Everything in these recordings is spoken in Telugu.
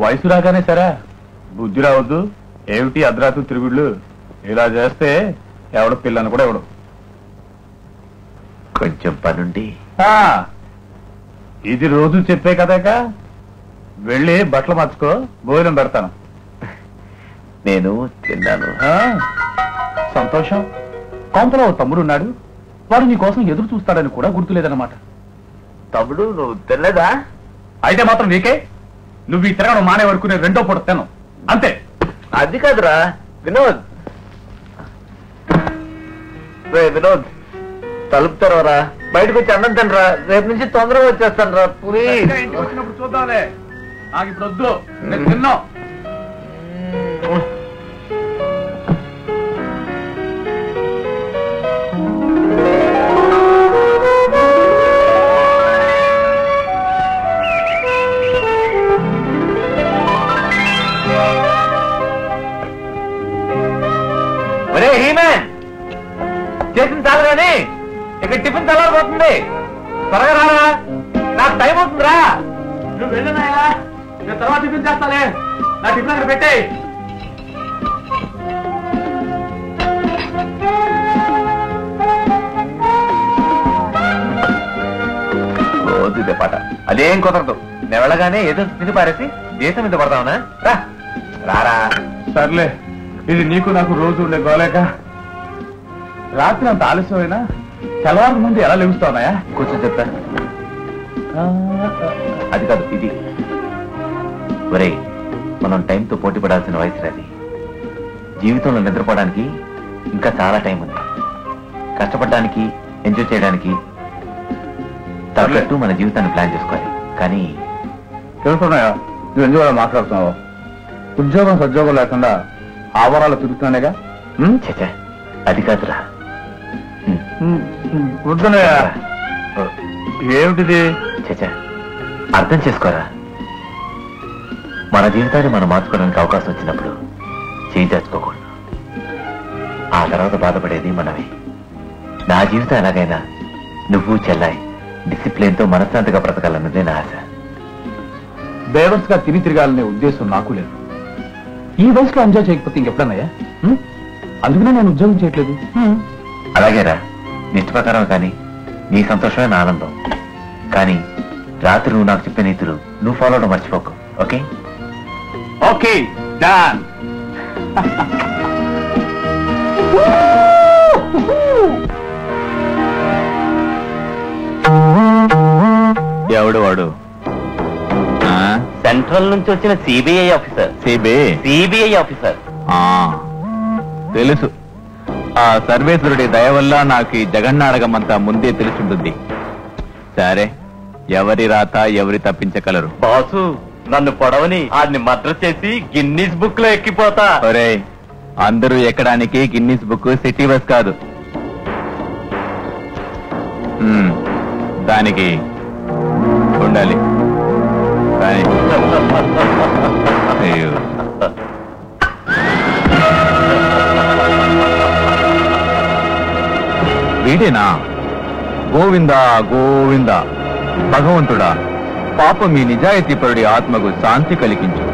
వయసు రాగానే సరే బుద్ధి రావద్దు. ఏమిటి అర్ధరాత్రి తిరుగుళ్ళు? ఇలా చేస్తే ఎవడు పిల్లని కూడా ఎవడు. కొంచెం పనుండి. ఇది రోజు చెప్పే కదాక. వెళ్ళి బట్టలు మార్చుకో, భోజనం పెడతాను. నేను తిన్నాను. సంతోషం. కొంపలో తమ్ముడు ఉన్నాడు, వాడు నీ కోసం ఎదురు చూస్తాడని కూడా గుర్తులేదన్నమాట. తమ్ముడు నువ్వు తినలేదా? అయితే మాత్రం నీకే. నువ్వు ఈ తిరగడం మానే వరకు నేను రెండో పూట తిన్నాను అంతే. అది కాదురా వినోద్. వినోద్ తలుపు తెరవరా, బయటకు వచ్చి అన్నం తినరా. రేపు నుంచి తొందరగా వచ్చేస్తాను రా. పూరి వచ్చినప్పుడు చూద్దాంలే, నాకు ఇప్పుడు వద్దు, నేను తిన్నాం. చేసిన చాలు కానీ ఇక్కడ టిఫిన్ చల్లారిపోతుంది. త్వరగా రారా, నాకు టైం అవుతుందిరా. నువ్వు వెళ్ళినాయా, నేను తర్వాత టిఫిన్ చేస్తాలే. నా టిఫిన్ అక్కడ పెట్టే. రోజు ఇదే పాట. అదేం కుదరదు. నేను వెళ్ళగానే ఏదో తిని పారేసి దేశం మీద పడతావునా? రారా. సర్లే, ఇది నీకు నాకు రోజు ఉండే గోలేక. రాత్రి అంత ఆలస్యమైనా తెల్లవారు ముందు ఎలా లెగుస్తావునాయా? కూర్చొని చెప్తా. అది కాదు ఇది. ఒరే, మనం టైంతో పోటీ పడాల్సిన వయసు అది. జీవితంలో నిద్రపోవడానికి ఇంకా చాలా టైం ఉంది. కష్టపడడానికి, ఎంజాయ్ చేయడానికి తగ్గట్టు మన జీవితాన్ని ప్లాన్ చేసుకోవాలి. కానీ తెలుసున్నాయా, నువ్వు ఎందుకు మాట్లాడుతున్నావు? ఉద్యోగం సద్యోగం లేకుండా ఆవరాలు తిరుగుతున్నానేగా. చచ్చా, అది కాదురా. వద్దున్నాయా. ఏమిటిది? చచ్చా, అర్థం చేసుకోరా. మన జీవితాన్ని మనం మార్చుకోవడానికి అవకాశం వచ్చినప్పుడు చేయి తెచ్చుకోకూడదు. ఆ తర్వాత బాధపడేది మనమే. నా జీవితం ఎలాగైనా నువ్వు చెల్లాయి డిసిప్లిన్ తో మనశ్శాంతిగా బ్రతకాలన్నదే నా ఆశ. బేవన్స్ గా తిని తిరగాలనే ఉద్దేశం నాకు లేదు. ఈ వయసులో ఎంజాయ్ చేయకపోతే ఇంకెప్పుడన్నాయా? అందుకనే నేను ఉద్యోగం చేయట్లేదు. అలాగేరా, నిష్ట ప్రకారం. కానీ నీ సంతోషమే నా ఆనందం. కానీ రాత్రి నువ్వు నాకు చెప్పే నీతులు నువ్వు ఫాలో అవడం మర్చిపోకు. ఓకే? Okay, done. ఎవడు వాడు? సెంట్రల్ నుంచి వచ్చిన సిబిఐ ఆఫీసర్. సిబిఐ ఆఫీసర్ తెలుసు. ఆ సర్వేశ్వరుడి దయ వల్ల నాకు ఈ జగన్నాటకమంతా ముందే తెలుసుంటుంది. సరే, ఎవరి రాత ఎవరి తప్పించగలరు? బాసు, నన్ను పొడవని ఆడిని మర్డర్ చేసి గిన్నీస్ బుక్ లో ఎక్కిపోతా. ఒరే, అందరూ ఎక్కడానికి గిన్నీస్ బుక్ సిటీ బస్ కాదు. దానికి ఉండాలి. కానీ వీడేనా? గోవిందా గోవిందా. భగవంతుడా, పాపం మీ నిజాయితీ పరుడి ఆత్మకు శాంతి కలిగించు.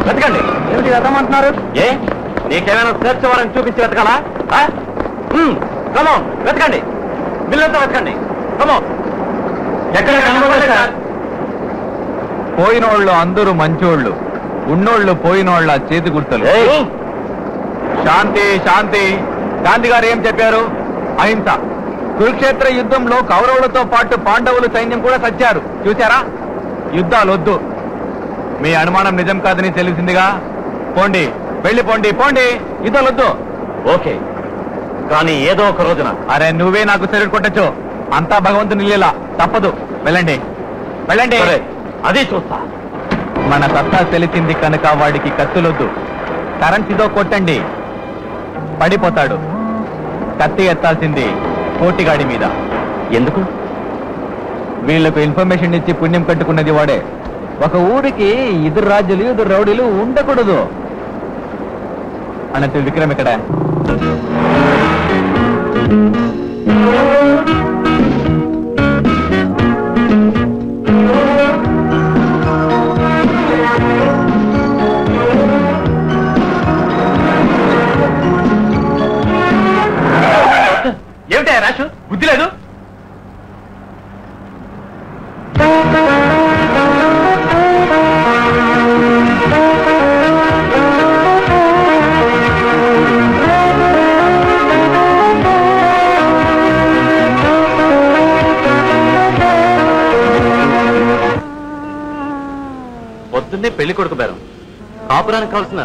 వెతకండి. ఏమిటి వెతమంటున్నారు? ఏ, నీకేమైనా సెర్చ్ వారెంట్ చూపించి వెతకాలా? వెతకండి, బిల్లంతా వెతకండి. ఎక్కడ కనబడలేదు సార్. పోయినోళ్ళు అందరూ మంచోళ్ళు, ఉన్నోళ్ళు పోయినోళ్ళ చేతి గుర్తలు. శాంతి శాంతి. గాంధీ గారు ఏం చెప్పారు? అహింస. కురుక్షేత్ర యుద్ధంలో కౌరవులతో పాటు పాండవులు సైన్యం కూడా సచ్చారు. చూశారా? యుద్ధాలు వద్దు. మీ అనుమానం నిజం కాదని తెలిసిందిగా. పోండి, వెళ్ళిపోండి, పోండి. యుద్ధాలు వద్దు. ఓకే, కానీ ఏదో ఒక రోజున. అరే, నువ్వే నాకు శరీరం కొట్టచ్చు. అంతా భగవంతుని లీల. తప్పదు. వెళ్ళండి, వెళ్ళండి. అది చూస్తా. మన సత్తా తెలిసింది కనుక వాడికి కత్తులొద్దు. కరెన్సీతో కొట్టండి, పడిపోతాడు. కత్తి ఎత్తాల్సింది కోటిగాడి మీద. ఎందుకు? వీళ్లకు ఇన్ఫర్మేషన్ ఇచ్చి పుణ్యం కట్టుకున్నది వాడే. ఒక ఊరికి ఇద్దరు రాజ్యులు, ఇద్దరు రౌడీలు ఉండకూడదు. అన్నట్టు విక్రమ్ ఇక్కడ. ఏమిటా రాషు, బుద్ధి లేదు? పొద్దున్నే పెళ్లి కొడుకు బేరం. కాపురానికి కావాల్సిన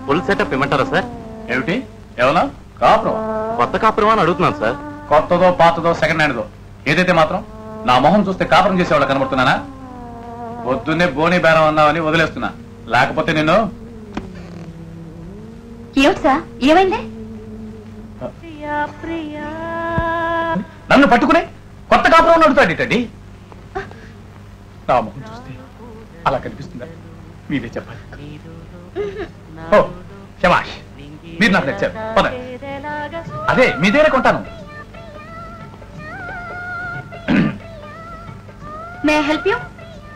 ఫుల్ సెటప్ ఇమ్మంటారా సార్? ఏమిటి ఏమన్నా కాపురం? కొత్త కాపురం అని అడుగుతున్నాను సార్. కొత్తదో పాతదో సెకండ్ హ్యాండ్దో ఏదైతే మాత్రం నా మొహం చూస్తే కాపురం చేసేవాళ్ళు కనబడుతున్నానా? పొద్దున్నే బోని బేరం అన్నావని వదిలేస్తున్నా, లేకపోతే నిన్ను. ఏమిటి సార్, ఏమైంది? నన్ను పట్టుకుని కొత్త కాపురం అడుగుతాడేటండి. నా మొహం చూస్తే అలా కనిపిస్తుందా? మీరే చెప్పాలి. ఓ శభాష్, మీరు నాకు నచ్చారు. పదండి, అదే మీ దగ్గర కొంటాను. May help you?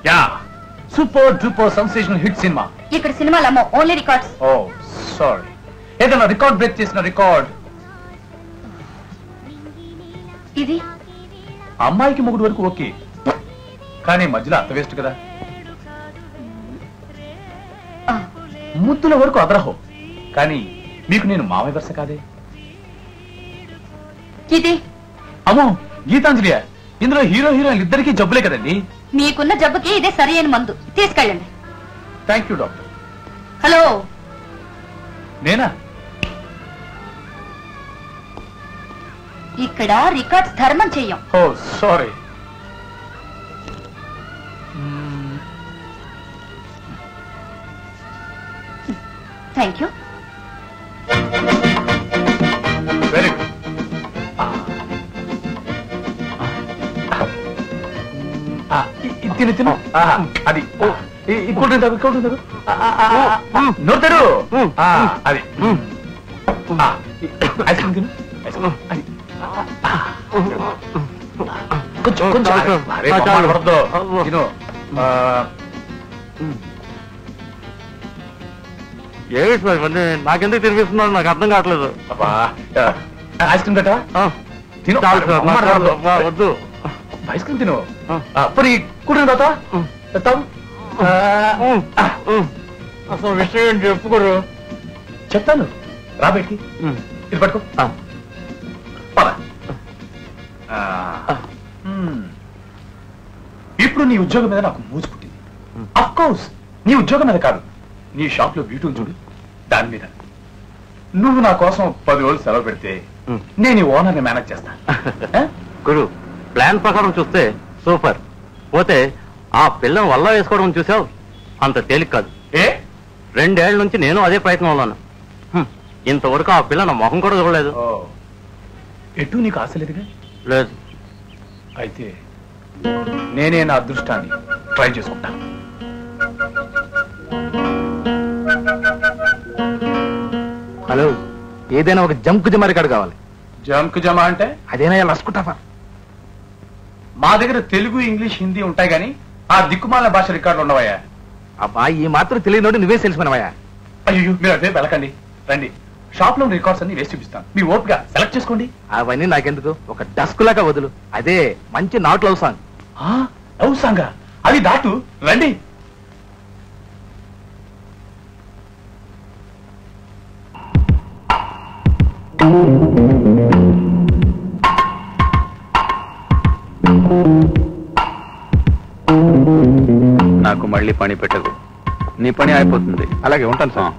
Yeah, super duper sensational hit cinema. ఇక్కడ సినిమాలు అమ్మో, ఓన్లీ రికార్డ్స్. ఓ సారీ, ఏదైనా రికార్డ్ బ్రేక్ చేసిన రికార్డ్. ఇది అమ్మాయికి మొగుడు వరకు ఓకే, కానీ మధ్యలో అత్త వేస్ట్ కదా. ముద్దుల వరకు అదరహో, కానీ మీకు నేను మామయ్య వరుస కాదే. ఇది అమ్మో గీతాంజలియ, ఇందులో హీరో హీరోయిన్ ఇద్దరికీ జబ్బులే కదండి. మీకున్న జబ్బుకి ఇదే సరి అయిన మందు, తీసుకెళ్ళండి. Thank you doctor. హలో, నేనా? ఇక్కడ రికార్డ్స్ ధర్మం చెయ్యం. Oh sorry. Thank you. Very good. తిను తిను, అది నోరు అది ఐస్ క్రీమ్ తిను. కొంచెం కొంచెం తిను. ఏమిటి సార్ ఇవన్నీ? నాకెందుకు తినిపిస్తున్నారు నాకు అర్థం కావట్లేదు. ఐస్ క్రీమ్ పెట్టా తిను. వద్దు, ఐస్ క్రీమ్ తిను. పోనీ కూర్చుని తాత తెస్తాం. అసలు విషయం చెప్పుకోరు. చెప్తాను, రా బయటికి. ఇది పట్టుకో. ఇప్పుడు నీ ఉద్యోగం మీద నాకు మూసి పుట్టింది. అఫ్ కోర్స్ నీ ఉద్యోగం మీద కాదు, నీ షాప్ లో బ్యూటీ చూడు, దాని మీద. నువ్వు నా కోసం 10 రోజులు సెలవు పెడితే నేను ఈ ఓనర్ని మేనేజ్ చేస్తాను. గురు, ప్లాన్ ప్రకారం చూస్తే సూపర్. పోతే ఆ పిల్లని వల్ల వేసుకోవడం చూసావు, అంత తేలిక కాదు. 2 ఏళ్ల నుంచి నేను అదే ప్రయత్నం ఉన్నాను. ఇంతవరకు ఆ పిల్ల నా మొహం కూడా చూడలేదు. ఎటు నీకు ఆశ లేదుగా? లేదు. అయితే నేనే నా అదృష్టాన్ని ట్రై చేసుకుంటాను. హలో, ఏదైనా ఒక జంకు జమ రికార్డు కావాలి. జంకు జమ అంటే అదేనా లసుకుంటావా? మా దగ్గర తెలుగు, ఇంగ్లీష్, హిందీ ఉంటాయి కానీ ఆ దిక్కుమాల భాష రికార్డులు ఉండవయ్యా. అబ్బా, ఈ మాత్రం తెలియనోడు నువ్వే తెలిసిపోయినవయ్యా. అయ్యో, మీరు అదే వెళ్ళకండి, రండి. షాప్ లో రికార్డ్స్ అన్ని వేసి చూపిస్తాను, మీ ఓపిక సెలెక్ట్ చేసుకోండి. అవన్నీ నాకెందుకు, ఒక డస్క్ లాగా వదులు. అదే మంచి నాట్ లవ్ సాంగ్. లవ్ సాంగా? అది దాటు, రండి. నాకు మళ్ళీ పని పెట్టకు, నీ పని అయిపోతుంది. అలాగే ఉంటాను సార్.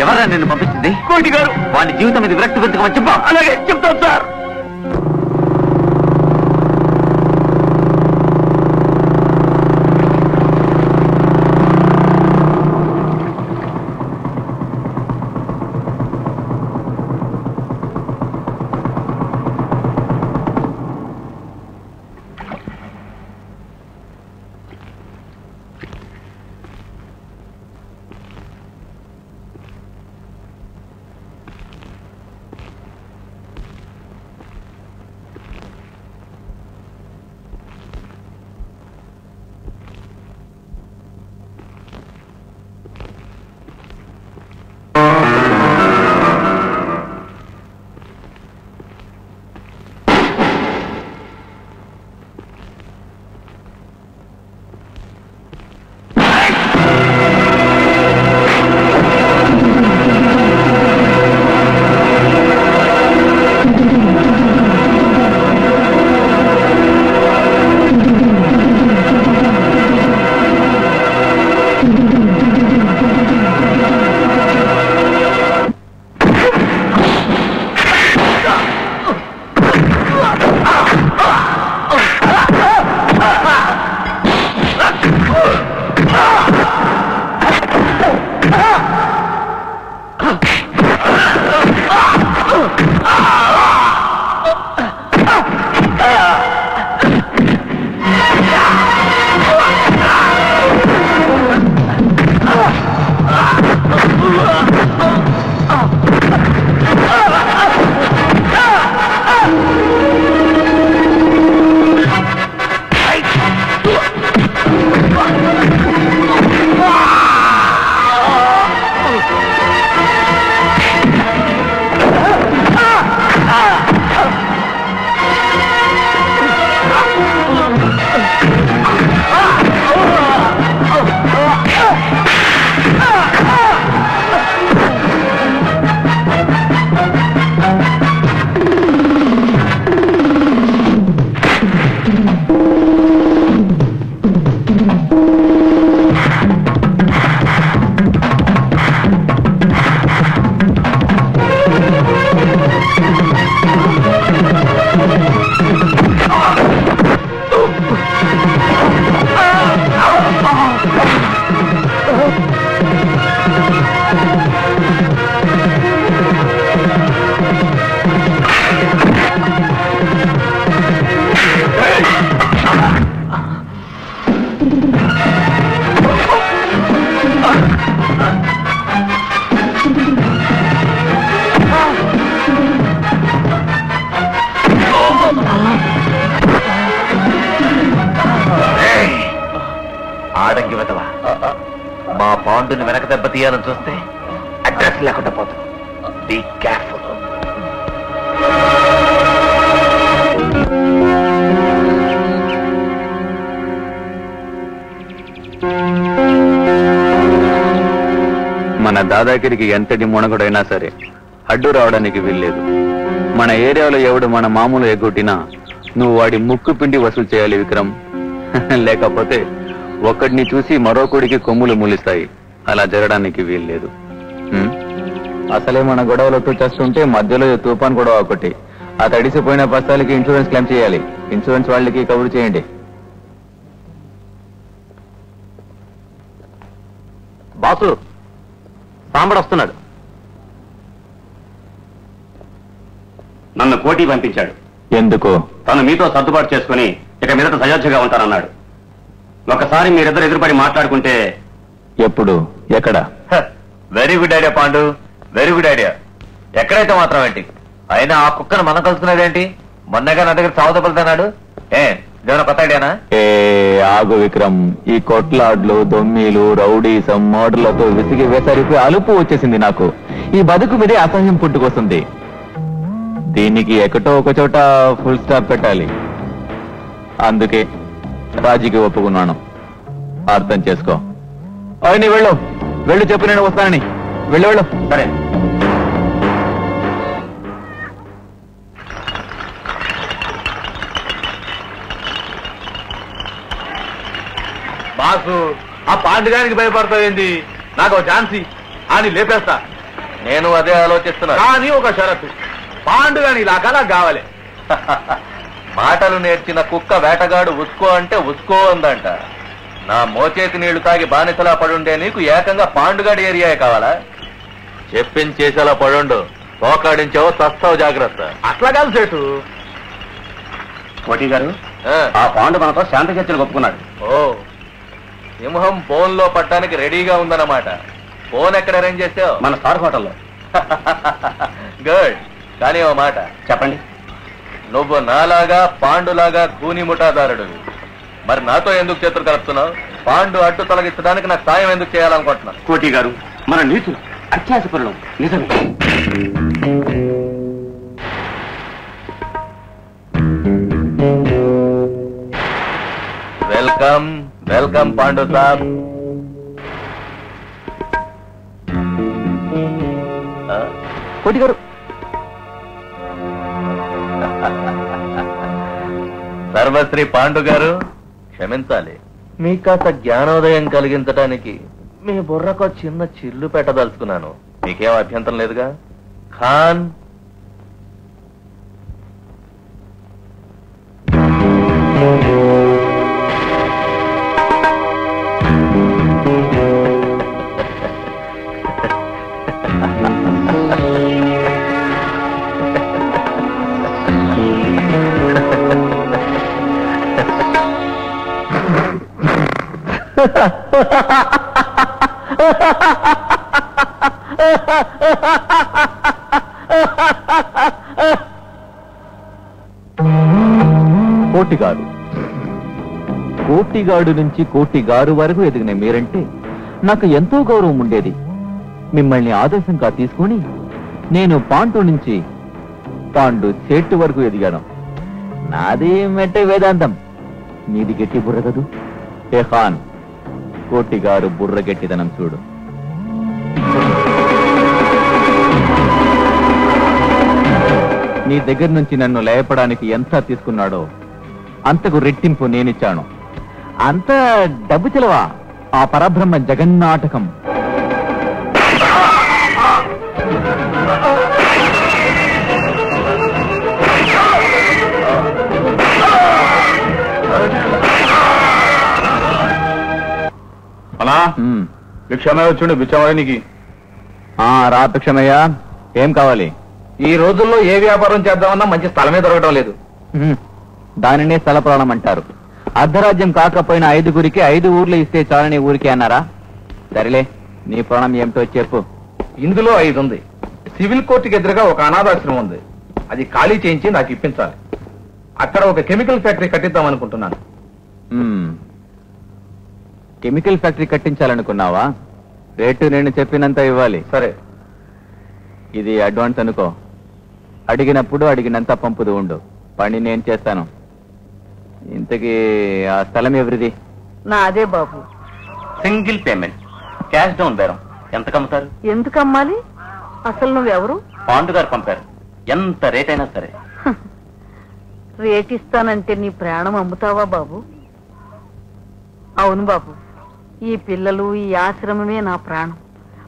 ఎవరా నిన్ను పంపించింది? కోటి గారు. వాడి జీవితం మీద విరక్తి పెంచుకోమని చెప్పా. అలాగే చెప్తాను సార్. ఆడంగి వెతవా మా పాండుని వెనక దెబ్బ తీయాలని చూస్తే అడ్రస్ లేకుండా పోతాం. Be careful. మన దాదాగిరికి ఎంతటి మునగుడైనా సరే అడ్డు రావడానికి వీల్లేదు. మన ఏరియాలో ఎవడు మన మామూలు ఎగ్గొట్టినా నువ్వు వాడి ముక్కు పిండి వసూలు చేయాలి విక్రమ్. లేకపోతే ఒక్కడిని చూసి మరొకడికి కొమ్ములు మూలిస్తాయి. అలా జరగడానికి వీల్లేదు. అసలే మన గొడవలతో చేస్తుంటే మధ్యలో తుఫాన్ గొడవ ఒకటి. ఆ తడిసిపోయిన బస్తాలకి ఇన్సూరెన్స్ క్లెయిమ్ చేయాలి. ఇన్సూరెన్స్ వాళ్ళకి కబురు చేయండి. బాసు సాంబడు వస్తున్నాడు. నన్ను కోటి పంపించాడు. ఎందుకు? తను మీతో సర్దుబాటు చేసుకుని ఇక మీదట సయోధ్యగా ఉంటానన్నాడు. ఒకసారి మీరిద్దరు ఎదురుపడి మాట్లాడుకుంటే. ఎప్పుడు? ఎక్కడ? Very good idea Pandu, very good idea. ఎక్కడైతే మాత్రం ఏంటి? అయినా ఆ కుక్కను మనం కలుసుకునేదేంటి? మొన్నగా నా దగ్గర సాగుదపలుతున్నాడు. ఇదేమన్నా కొత్త ఐడియానా? ఆగు విక్రమ్. ఈ కొట్లాడ్లు, దొమ్మీలు, రౌడీసం, మోడర్లతో విసిగి వేసరిపోయి అలుపు వచ్చేసింది నాకు. ఈ బతుకు మీదే అసహ్యం పుట్టుకొస్తుంది. దీనికి ఎక్కటో ఒక చోట ఫుల్ స్టాప్ పెట్టాలి. అందుకే రాజీకి ఒప్పుకున్నాను. అర్థం చేసుకో. నీ వెళ్ళు వెళ్ళు, చెప్పు నేను వస్తానని. వెళ్ళు వెళ్ళు. సరే. బాసు, ఆ పాండుగానికి భయపడతావేంది? నాకు ఛాన్సీ అని లేపేస్తా. నేను అదే ఆలోచిస్తున్నా. కానీ ఒక షరతు, పాండుగాని ఇలాగా నాకు కావాలి. మాటలు నేర్చిన కుక్క వేటగాడు ఉసుకో అంటే ఉసుకో ఉందంట. నా మోచేతి నీళ్లు తాగి బానిసలా పడుండే నీకు ఏకంగా పాండుగాడి ఏరియాయే కావాలా? చెప్పించేసేలా పడుండు. పోకాడించావో చస్తావు, జాగ్రత్త. అట్లా కాదు సేటు. కోటి గారు, ఆ పాండు మనతో శాంతి చర్చలు ఒప్పుకున్నాడు. ఓ, సింహం ఫోన్ లో పట్టడానికి రెడీగా ఉందన్నమాట. ఫోన్ ఎక్కడ అరేంజ్ చేసావు? మన స్టార్ హోటల్లో. గుడ్. కానీ ఓ మాట చెప్పండి. నువ్వు నాలాగా పాండులాగా కూని ముఠాదారుడు. మరి నాతో ఎందుకు చేతులు కలుపుతున్నావు? పాండు అడ్డు తొలగించడానికి నాకు సాయం ఎందుకు చేయాలనుకుంటున్నాను? కోటి గారు, మన నీతులు అత్యాసపరులం. నిజమే. వెల్కమ్ వెల్కమ్ పాండు సాబ్. కోటి గారు, సర్వశ్రీ పాండు గారు, క్షమించాలి. మీ కాస్త జ్ఞానోదయం కలిగించడానికి మీ బుర్రకు చిన్న చిల్లు పెట్టదలుచుకున్నాను. మీకేం అభ్యంతరం లేదుగా? ఖాన్, కోటిగారు, కోటిగాడు నుంచి కోటిగారు వరకు ఎదిగిన మీరంటే నాకు ఎంతో గౌరవం ఉండేది. మిమ్మల్ని ఆదర్శంగా తీసుకుని నేను పాండు నుంచి పాండు సేటు వరకు ఎదిగాను. నాది మెట్టే వేదాంతం, నీది గట్టి బుర్ర కదూ. ఏ ఖాన్, కోటిగారు బుర్ర గట్టిదనం చూడు. నీ దగ్గర నుంచి నన్ను లేపడానికి ఎంత తీసుకున్నాడో అంతకు రెట్టింపు నేనిచ్చాను. అంత డబ్బు చెలవా? ఆ పరబ్రహ్మ జగన్నాటకం. అలా భిక్షమే వచ్చుండి బిచ్చవానికి. రా భిక్షమయ్యా, ఏం కావాలి? ఈ రోజుల్లో ఏ వ్యాపారం చేద్దామన్నా మంచి స్థలమే దొరకడం లేదు. దానినే స్థల ప్రాణం అంటారు. అర్ధరాజ్యం కాకపోయినా 5గురికి 5 ఊర్లు ఇస్తే చాలని ఊరికి అన్నారా? సరేలే, నీ ప్రాణం ఏమిటో చెప్పు. ఇందులో 5 ఉంది. సివిల్ కోర్టుకి ఎదురుగా ఒక అనాథాశ్రమం ఉంది. అది ఖాళీ చేయించి నాకు ఇప్పించాలి. అక్కడ ఒక కెమికల్ ఫ్యాక్టరీ కట్టిద్దాం అనుకుంటున్నాను. Chemical factory కట్టించాలనుకున్నావా? రేటు నేను చెప్పినంత ఇవ్వాలి. సరే, ఇది అడ్వాన్స్ అనుకో. అడిగినప్పుడు అడిగినంత పంపుతూ ఉండు. పని నేను చేస్తాను. ఇంతకీ ఆ స్థలం ఎవరిది? నాదే బాబు. సింగిల్ పేమెంట్, క్యాష్ డౌన్ బేరం. ఎంత కమ్ముతారు? ఎందుకు అమ్మాలి? అసలు నువ్వెవరు? పాండు గారు పంపారు. ఎంత రేట్ అయినా సరే. రేట్ ఇస్తానంటే నీ ప్రాణం అమ్ముతావా బాబు? అవును బాబు, ఈ పిల్లలు, ఈ ఆశ్రమమే నా ప్రాణం.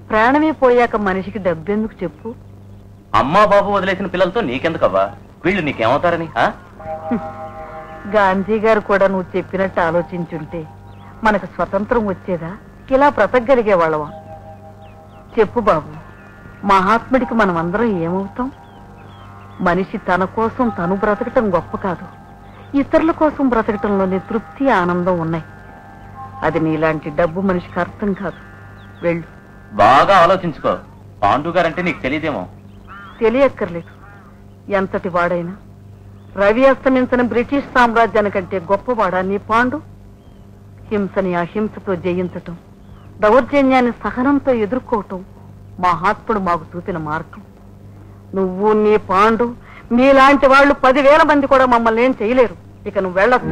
ప్రాణమే పోయాక మనిషికి డబ్బెందుకు చెప్పు? అమ్మా బాబు వదిలేసిన పిల్లలతో నీకెందుకవ్వా? వీళ్ళు నీకేమవుతారని? గాంధీ గారు కూడా నువ్వు చెప్పినట్టు ఆలోచించుంటే మనకు స్వతంత్రం వచ్చేదా? ఇలా బ్రతకగలిగేవాళ్ళవా? చెప్పు బాబు, మహాత్ముడికి మనం అందరం ఏమవుతాం? మనిషి తన కోసం తను బ్రతకటం గొప్ప కాదు, ఇతరుల కోసం బ్రతకటంలోని తృప్తి, ఆనందం ఉన్నాయి. అది నీలాంటి డబ్బు మనిషికి అర్థం కాదు. వెళ్ళు. బాగా ఆలోచించుకో. పాండు గారంటే నీకు తెలియదేమో. తెలియక్కర్లేదు. ఎంతటి వాడైనా రవి అస్తమించిన బ్రిటిష్ సామ్రాజ్యానికంటే గొప్పవాడా నీ పాండు? హింసని అహింసతో జయించటం, దౌర్జన్యాన్ని సహనంతో ఎదుర్కోవటం మహాత్ముడు మాకు చూపిన మార్గం. నువ్వు, నీ పాండు, మీలాంటి వాళ్ళు 10,000 మంది కూడా మమ్మల్ని ఏం చేయలేరు. ఇక నువ్వు వెళ్ళకు.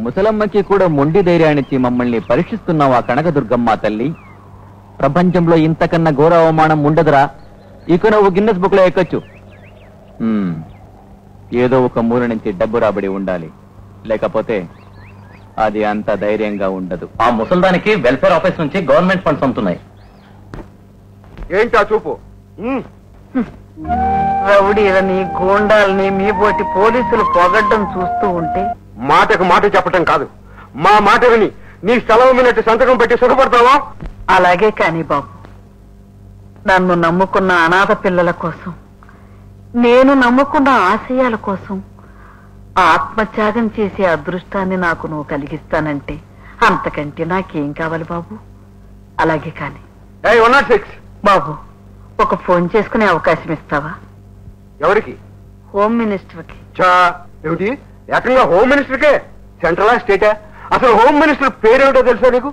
ముసలమ్మకి కూడా మొండి ధైర్యాన్నిచ్చి మమ్మల్ని పరీక్షిస్తున్నావా కనకదుర్గమ్మ తల్లి? ప్రపంచంలో ఇంతకన్నా ఘోర అవమానం ఉండదురా. ఇక నువ్వు గిన్నెస్ బుక్ లో ఎక్కొచ్చు. ఏదో ఒక మూల నుంచి డబ్బు రాబడి ఉండాలి, లేకపోతే అది అంత ధైర్యంగా ఉండదు. ఆ ముసల్దానికి వెల్ఫేర్ ఆఫీస్ నుంచి గవర్నమెంట్ ఫండ్స్ అందుతున్నాయి. ఏంటా చూపు? రౌడీలని, గోండాలని మీ బోటి పోలీసులు పొగడ్డం చూస్తూ ఉంటే మాటకు మాట చెప్పటం కాదు, మా మాట విని నీ స్థలం వినట్టు సంతకం పెట్టి సుఖపడతావా? అలాగే కాని బాబు, నన్ను నమ్ముకున్న అనాథ పిల్లల కోసం, నేను నమ్ముకున్న ఆశయాల కోసం ఆత్మత్యాగం చేసే అదృష్టాన్ని నాకు నువ్వు కలిగిస్తానంటే అంతకంటే నాకేం కావాలి బాబు? అలాగే కాని. 106 బాబు, ఒక ఫోన్ చేసుకునే అవకాశం ఇస్తావా? ఎవరికి? హోమ్ మినిస్టర్కి. ఏమిటి, ఏకంగా హోమ్ మినిస్టర్కే? సెంట్రలా, స్టేటా? అసలు హోమ్ మినిస్టర్ పేరేమిటో తెలుసా నీకు?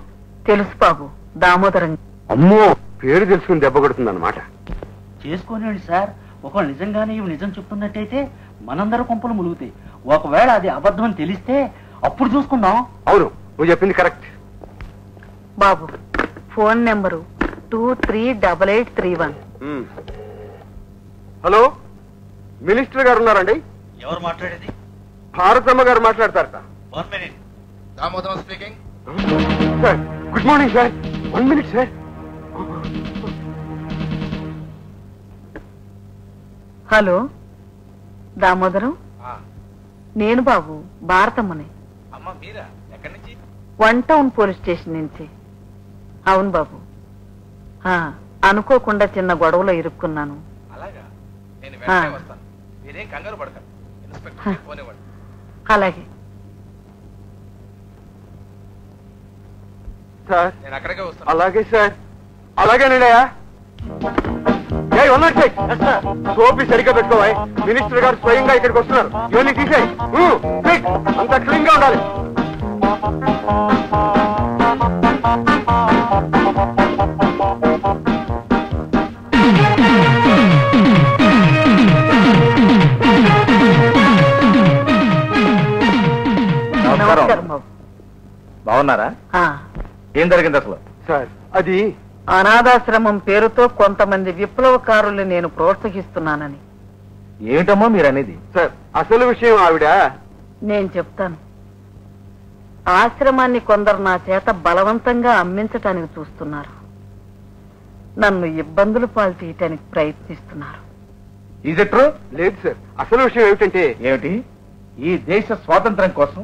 తెలుసు బాబు, దామోదరం. అమ్మో, పేరు తెలుసుకుని దెబ్బ కొడుతుందన్నమాట. చేసుకోనండి సార్. ఒకవేళ నిజంగానే ఇవి నిజం చెప్తున్నట్టయితే మనందరూ కొంపలు ములుగుతాయి. ఒకవేళ అది అబద్ధం అని తెలిస్తే అప్పుడు చూసుకుందాం. అవును, నువ్వు చెప్పింది కరెక్ట్. బాబు, ఫోన్ నెంబరు 238831. హలో, మినిస్టర్ గారు ఉన్నారండి? ఎవరు మాట్లాడేది? భారతమ్మ గారు మాట్లాడతారట. 1 minute. Damodaram speaking. Sir, good morning sir. 1 minute sir. Hello Damodaram, నేను బాబు భారతమ్మని. అమ్మ మీరా? ఎక్కడి నుంచి? 1 టౌన్ పోలీస్ స్టేషన్ నుంచి. అవును బాబు, అనుకోకుండా చిన్న గొడవలో ఇరుక్కున్నాను. అలాగా? నేను వెంటనే వస్తాను. మీరేం కంగారు పడకండి. ఇన్స్పెక్టర్ ఫోన్ ఇవ్వండి. అలాగే సార్. నేను అక్కడికే వస్తాను. అలాగే సార్, అలాగేనండియా. సోపి సరిగ్గా పెట్టుకోవాలి. మినిస్టర్ గారు స్వయంగా ఇక్కడికి వస్తున్నారు. ఇవన్నీ తీసేయి. అంత క్లీన్ గా ఉండాలి. నమస్కారం బాబు. బాగున్నారా? ఏం జరిగింది అసలు? సార్, అది అనాథాశ్రమం పేరుతో కొంతమంది విప్లవకారుల్ని నేను ప్రోత్సహిస్తున్నానని. ఏమిటమ్మా మీరు అనేది? సార్, అసలు విషయం ఆవిడ. నేను చెప్తాను. ఆశ్రమాన్ని కొందరు నా చేత బలవంతంగా అమ్మించటానికి చూస్తున్నారు. నన్ను ఇబ్బందులు పాలు తీయటానికి ప్రయత్నిస్తున్నారు. Is it true? లేదు సార్, అసలు విషయం ఏమిటంటే. ఏమిటి? ఈ దేశ స్వాతంత్ర్యం కోసం,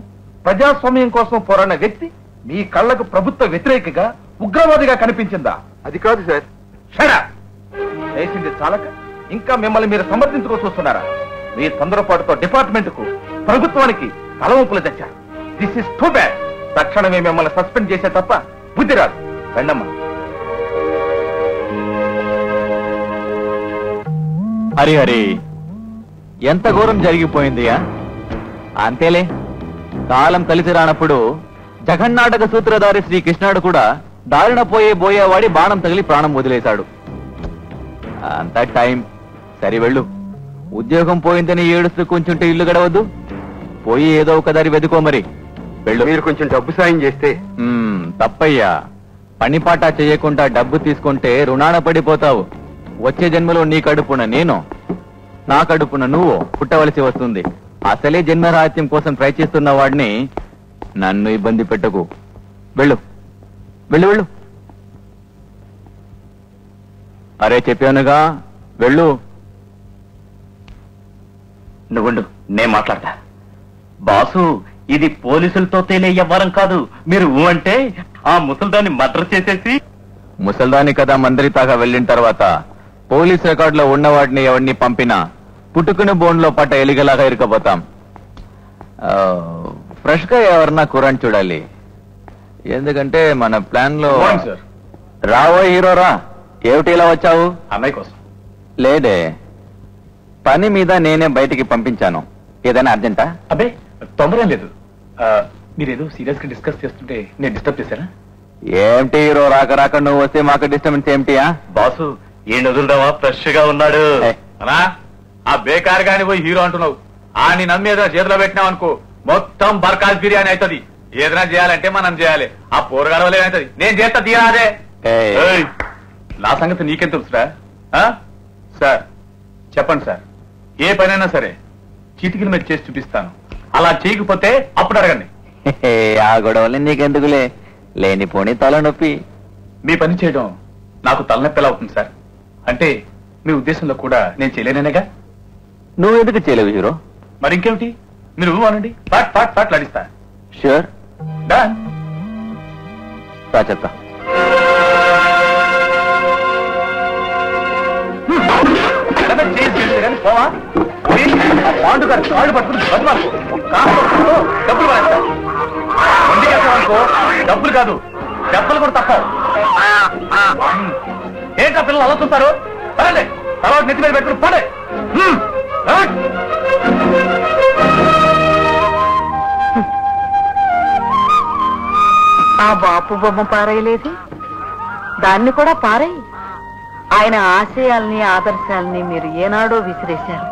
ప్రజాస్వామ్యం కోసం పోరాడిన వ్యక్తి మీ కళ్లకు ప్రభుత్వ వ్యతిరేకగా, ఉగ్రవాదిగా కనిపించిందా? అది కాదు సార్. షడా చేసింది చాలక ఇంకా మిమ్మల్ని మీరు సమర్థించుకో చూస్తున్నారా? మీ తొందరపాటుతో డిపార్ట్మెంట్ కు, ప్రభుత్వానికి తలవంపులు తెచ్చారు. This is too bad. తక్షణమే మిమ్మల్ని సస్పెండ్ చేసే తప్ప బుద్ధి రాదు. రండమ్మా. హరి హరి, ఎంత ఘోరం జరిగిపోయింది. అంతేలే, కాలం కలిసి రానప్పుడు జగన్నాటక సూత్రధారి శ్రీకృష్ణుడు కూడా దారిన బోయేవాడి బాణం తగిలి ప్రాణం వదిలేశాడు. అంతా టైం. సరి వెళ్ళు. ఉద్యోగం పోయిందని ఏడుస్తూ కొంచెంటే ఇల్లు గడవద్దు. పోయి ఏదో ఒక దారి వెతుకో మరి. వెళ్ళు. మీరు కొంచెం డబ్బు సాయం చేస్తే. తప్పయ్యా. పనిపాట చేయకుండా డబ్బు తీసుకుంటే రుణాన పడిపోతావు. వచ్చే జన్మలో నీ కడుపున నేను, నా కడుపున నువ్వు పుట్టవలసి వస్తుంది. అసలే జన్మరాహిత్యం కోసం ప్రయత్నిస్తున్న వాడిని నన్ను ఇబ్బంది పెట్టకు. వెళ్ళు వెళ్ళు వెళ్ళు. అరే చెప్పానుగా, వెళ్ళు. నువ్వుండు, నేను మాట్లాడతా. బాసు, ఇది పోలీసులతో తేలే వ్యవహారం కాదు. మీరు అంటే ఆ ముసల్దాన్ని మర్డర్ చేసేసి. ముసల్దాని కదా మందరితాగా వెళ్ళిన తర్వాత పోలీస్ రికార్డులో ఉన్నవాడిని ఎవరిని పంపినా పుట్టుకుని బోన్లో పట్ట ఎలిగలాగా ఇరుకపోతాం. ఫ్రెష్ గా ఎవరన్నా కూరని చూడాలి. ఎందుకంటే మన ప్లాన్ లో. రావో హీరోరా, ఏమిటి ఇలా వచ్చావు? అన్నయ్య కోసం. లేదే, పని మీద నేనే బయటికి పంపించాను. ఏదైనా అర్జెంటా? అబ్బే తొందర లేదు. మీరేదో సీరియస్ గా డిస్కస్ చేస్తుంటే నేను డిస్టర్బ్ చేశానా? ఏమిటి హీరో, రాక రాక నువ్వు వస్తే మాకు డిస్టర్బెన్స్ ఏమిటియా? బాసు, ఈ నదులుదావా ఫ్రెష్ గా ఉన్నాడు. అనా ఆ బేకార్ గాని పోయి హీరో అంటున్నావు. ఆని నమ్మి ఏదైనా చేతిలో పెట్టినావు అనుకో, మొత్తం బర్కాజ్ బిర్యానీ అవుతుంది. ఏదైనా చేయాలంటే మనం చేయాలి. ఆ పోరగాడు వల్ల ఏమవుతుంది? నేను చేస్తా, తీరాదే. నా సంగతి నీకేం తెలుసురా? సార్ చెప్పండి సార్, ఏ పనైనా సరే చిటికల మీద చేసి చూపిస్తాను. అలా చేయకపోతే అప్పుడు అడగండి. ఆ గొడవలు నీకెందుకులే, లేనిపోని తలనొప్పి. మీ పని చేయడం నాకు తలనొప్పి ఎలా అవుతుంది సార్? అంటే మీ ఉద్దేశంలో కూడా నేను చేయలేనేగా? నువ్వు ఎందుకు చేయలేవు హీరో? మరి ఇంకేమిటి, మీరు అనండి, పాట్ పాట్ పాట్ లాడిస్తా. Sure, done. రా చెప్తా. పోవా పాండు గారు కాళ్ళు పట్టుకుని బతుమాకు డబ్బులు పడేస్తా. ఇంటికి వెళ్తామనుకో డబ్బులు కాదు, డబ్బులు కూడా తప్ప. ఏంటా పిల్లలు అలా చూస్తారు? పదండి, తర్వాత నెత్తి మీద పెట్టుకుని పడే. ఆ బాపు బొమ్మ పారేయలేదు, దాన్ని కూడా పారేయి. ఆయన ఆశయాల్ని ఆదర్శాలని మీరు ఏనాడో విసిరేశారు.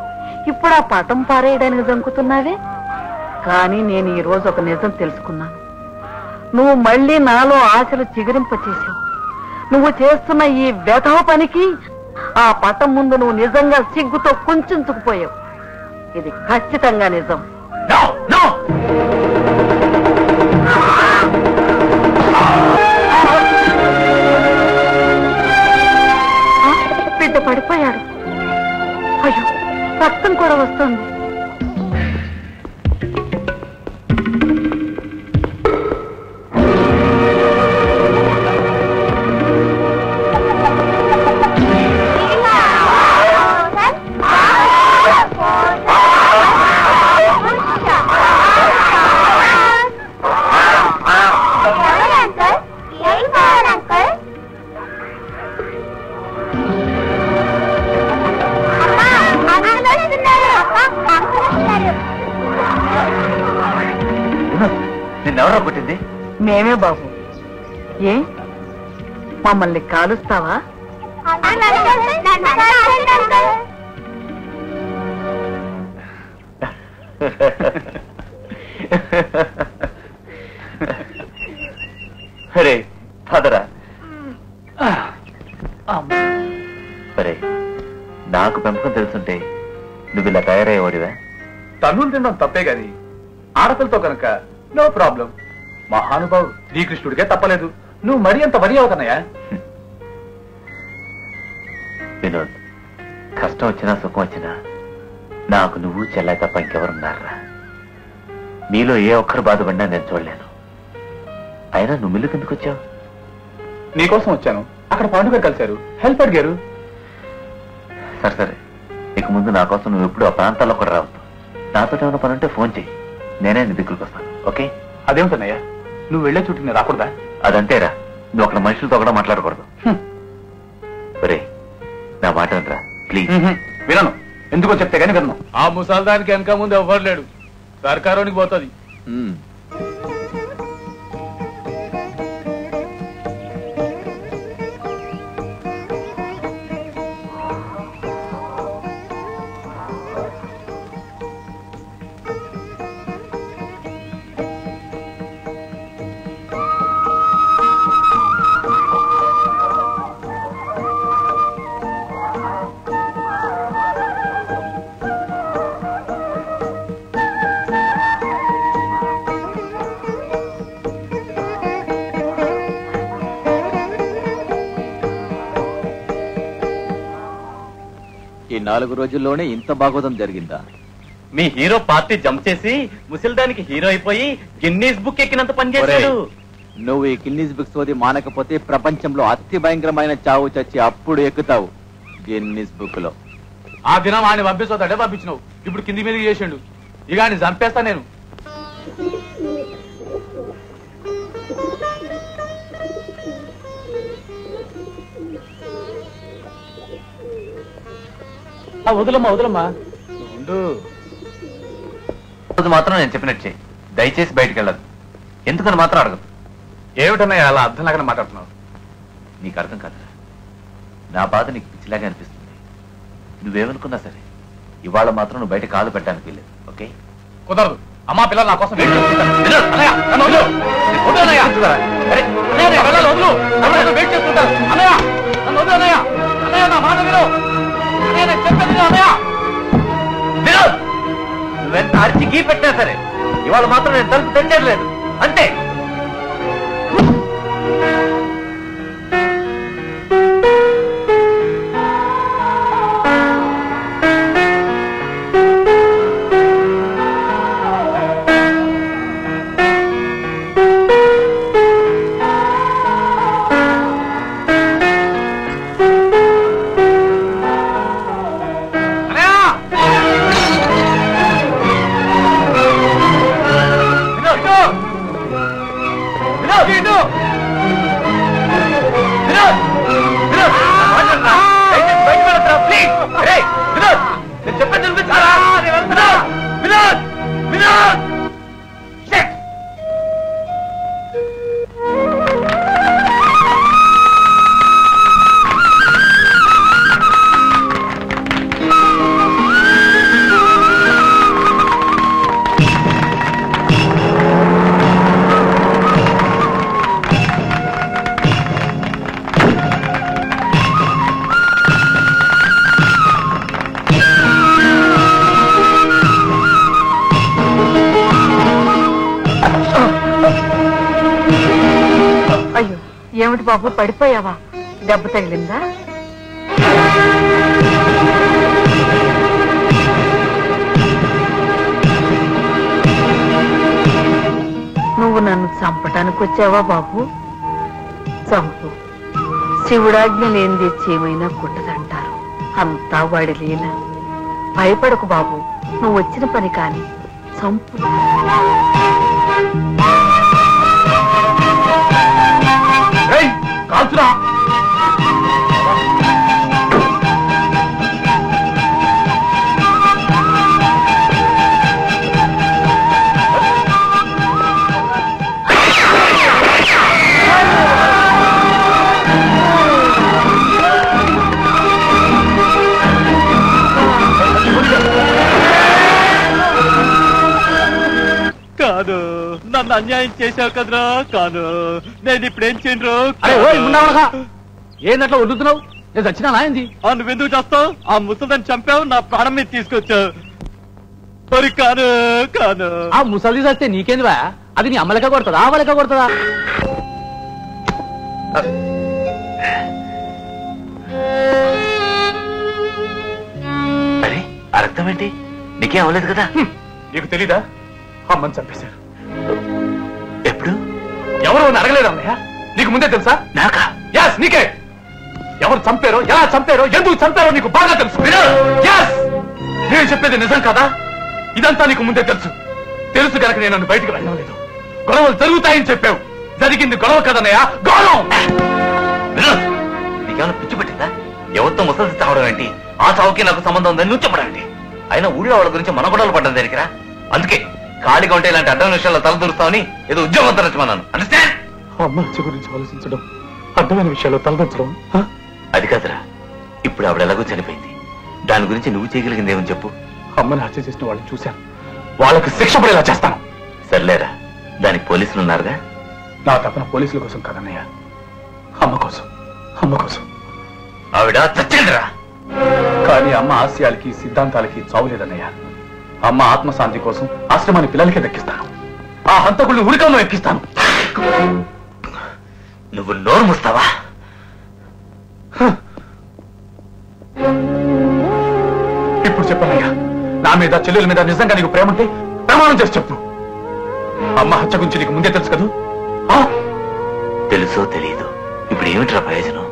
ఇప్పుడు ఆ పటం పారేయడానికి జంకుతున్నావే. కానీ నేను ఈ రోజు ఒక నిజం తెలుసుకున్నాను. నువ్వు మళ్ళీ నాలో ఆశలు చిగురింపచేశావు. నువ్వు చేస్తున్న ఈ వ్యధవ పనికి ఆ పటం ముందు నువ్వు నిజంగా సిగ్గుతో కుంచుకుపోయావు. ఇది ఖచ్చితంగా నిజం. బిడ్డ పడిపోయాడు. అయ్యో, రక్తం కూడా వస్తుంది. నిన్నెవరో కొట్టింది? మేమే బాబు. ఏ మమ్మల్ని కాలుస్తావా? అరే పదరా. సరే, నాకు పెంపకం తెలుసుంటే నువ్వు ఇలా తయారయ్యేవాడివా? తన్నులు తినడం తప్పే గాని ఆడపిల్లతో కనుక నో ప్రాబ్లం. మహానుభావు శ్రీకృష్ణుడికే తప్పలేదు. నువ్వు మరీ అంత వరి అవుతున్నాయా? వినోద్, కష్టం వచ్చినా సుఖం వచ్చినా నాకు నువ్వు చెల్లాయి తప్ప ఇంకెవరున్నారా? నీలో ఏ ఒక్కరు బాధపడినా నేను చూడలేను. అయినా నువ్వు మిల్లుకి ఎందుకు వచ్చావు? నీకోసం వచ్చాను. అక్కడ పాండు గారు కలిశారు, హెల్ప్ అడిగారు. సరే సరే, ఇక ముందు నా కోసం నువ్వు ఎప్పుడు ఆ ప్రాంతాల్లో కూడా రావద్దు. నాతో ఏమైనా పని ఉంటే ఫోన్ చెయ్యి, నేనే నీ దగ్గరికి వస్తాను. ఓకే? అదేమిటన్నయ్యా, నువ్వు వెళ్లే చుట్టూ నేను రాకూడదా? అదంతేరా, నువ్వు అక్కడ మనుషులతో కూడా మాట్లాడకూడదు. ఒరే, నా మాట వినరా ప్లీజ్. వినను. ఎందుకో చెప్తే గానీ విన్నాం. ఆ ముసల్దానికి వెనక ముందు ఎవ్వరు లేడు, సర్కారోనికి పోతుంది. ఈ 4 రోజుల్లోనే ఇంత భాగవతం జరిగిందా? మీ హీరో పార్టీ జంప్ చేసి ముసల్దానికి హీరో అయిపోయి గిన్నీస్ బుక్ ఎక్కినంత పని చేశాడు. నువ్వు ఈ గిన్నీస్ బుక్స్ తోది మానకపోతే ప్రపంచంలో అతి భయంకరమైన చావు చచ్చి అప్పుడు ఎక్కుతావు గిన్నీస్ బుక్ లో. ఆ దినం ఆయన పంపిస్తోందంటే పంపించినావు, ఇప్పుడు కింది మీదకి చేసిండు. ఇక ఆయన చంపేస్తా నేను. వదులమ్మా వదులమ్మా ఉండు. మాత్రం నేను చెప్పినట్టు చెయ్యి, దయచేసి బయటికి వెళ్ళదు. ఎందుకని మాత్రం అడగదు. ఏమిటన్నాయా అలా అర్థం లాగానే మాట్లాడుతున్నావు? నీకు అర్థం కాదురా, నా బాధ నీకు పిచ్చిలాగా అనిపిస్తుంది. నువ్వేమనుకున్నా సరే ఇవాళ మాత్రం నువ్వు బయట కాలు పెట్టడానికి వెళ్ళలేదు. ఓకే? కుదరదు. అమ్మా పిల్లలు నా కోసం వెయిట్ చేస్తుంటారు. అన్నయ్య నన్ను వదులు. వదులు అన్నయ్య. అరే అన్నయ్య పిల్లలు వదులు. నన్ను వెయిట్ చేస్తుంటారు. అన్నయ్య నన్ను వదులు అన్నయ్య. అన్నయ్య నా మాట విను. అన్నయ్య నేను చెప్పేది విను అన్నయ్య. నువ్వెంత అరిచి గీ పెట్టినా సరే ఇవాళ మాత్రం నేను తలుపు తెచ్చలేదు అంతే. ఏమిటి బాబు పడిపోయావా? దెబ్బ తగిలిందా? నువ్వు నన్ను చంపటానికి వచ్చావా బాబు? చంపు. శివుడాజ్ఞ లేనిది చేమైనా కుట్టదంటారు. అంతా వాడి లీల. భయపడకు బాబు, నువ్వు వచ్చిన పని కాని చంపు. కాల్చురా. కాదు, నన్ను అన్యాయం చేశావు కదరా. కాదు, నేను ఇప్పుడేం చేయను. ఏందట్లా వదులుతున్నావు? నేను చచ్చినా నాయంది. నువ్వెందుకు చేస్తావు? ఆ ముసలిని చంపావు, నా ప్రాణం మీద తీసుకొచ్చావు. మరి కాను కాను. ఆ ముసలి చస్తే నీకేంది బా? అది నీ అమ్మలక కొడుతుందా, ఆ వాళ్ళక కొడుతుందా? అరే అర్థం ఏంటి? నీకేం అవ్వలేదు కదా? నీకు తెలీదా? అమ్మని చంపేశారు. ఎప్పుడు? ఎవరు అడగలేదు అన్నయ్య? నీకు ముందే తెలుసా? నాకా? యాస్ నీకే. ఎవరు చంపారో, ఎలా చంపారో, ఎందుకు చంపారో నీకు బాగా తెలుసు. నేను చెప్పేది నిజం కదా? ఇదంతా నీకు ముందే తెలుసు. తెలుసు కనుక నేను నన్ను బయటకు వెళ్ళలేదు. గొడవలు జరుగుతాయని చెప్పావు. జరిగింది గొడవ కదన్నయ్య, గౌరవం. నీకేమైనా పిచ్చి పట్టిందా? ఎవరితో ముసలి తావడం ఏంటి? ఆ చావుకి నాకు సంబంధం ఉందని నువ్వు చెప్పడానికి. అయినా ఊళ్ళో వాళ్ళ గురించి మన గొడవలు పడ్డం దగ్గర. అందుకే ఖాళీగా ఉంటే ఇలాంటి అడ్డం విషయాల్లో తలదూరుస్తామని ఏదో ఉద్యోగం తరచమన్నాను. అండర్స్టాండ్? అమ్మ హత్య గురించి ఆలోచించడం, అడ్డమైన విషయాల్లో తలదొచ్చడం. అది కాదురా, ఇప్పుడు ఆవిడ ఎలాగో చనిపోయింది. దాని గురించి నువ్వు చేయగలిగింది ఏమని చెప్పు. అమ్మని హత్య చేసిన వాళ్ళని చూశాను, వాళ్ళకి శిక్ష పడేలా చేస్తాను. సర్లేరా, దానికి పోలీసులు ఉన్నారుగా. నా తపన పోలీసుల కోసం కాదన్నయ్య, అమ్మ కోసం. అమ్మ కోసం. ఆవిడ చచ్చిందిరా. కానీ అమ్మ ఆశయాలకి సిద్ధాంతాలకి చావులేదన్నయ్య. అమ్మ ఆత్మశాంతి కోసం ఆశ్రమాన్ని పిల్లలకే దక్కిస్తాను. ఆ హంతకుల్ని ఉరికంలో ఎక్కిస్తాను. నువ్వు నోరు మూస్తావా? ఇప్పుడు చెప్పన్నయ్యా, నా మీద చెల్లెల మీద నిజంగా నీకు ప్రేమ ఉంటే ప్రమాణం చేసి చెప్పు. అమ్మ హత్య గురించి నీకు ముందే తెలుసు కదూ? తెలుసో తెలియదు, ఇప్పుడు ఏమిట్రా ప్రయోజనం?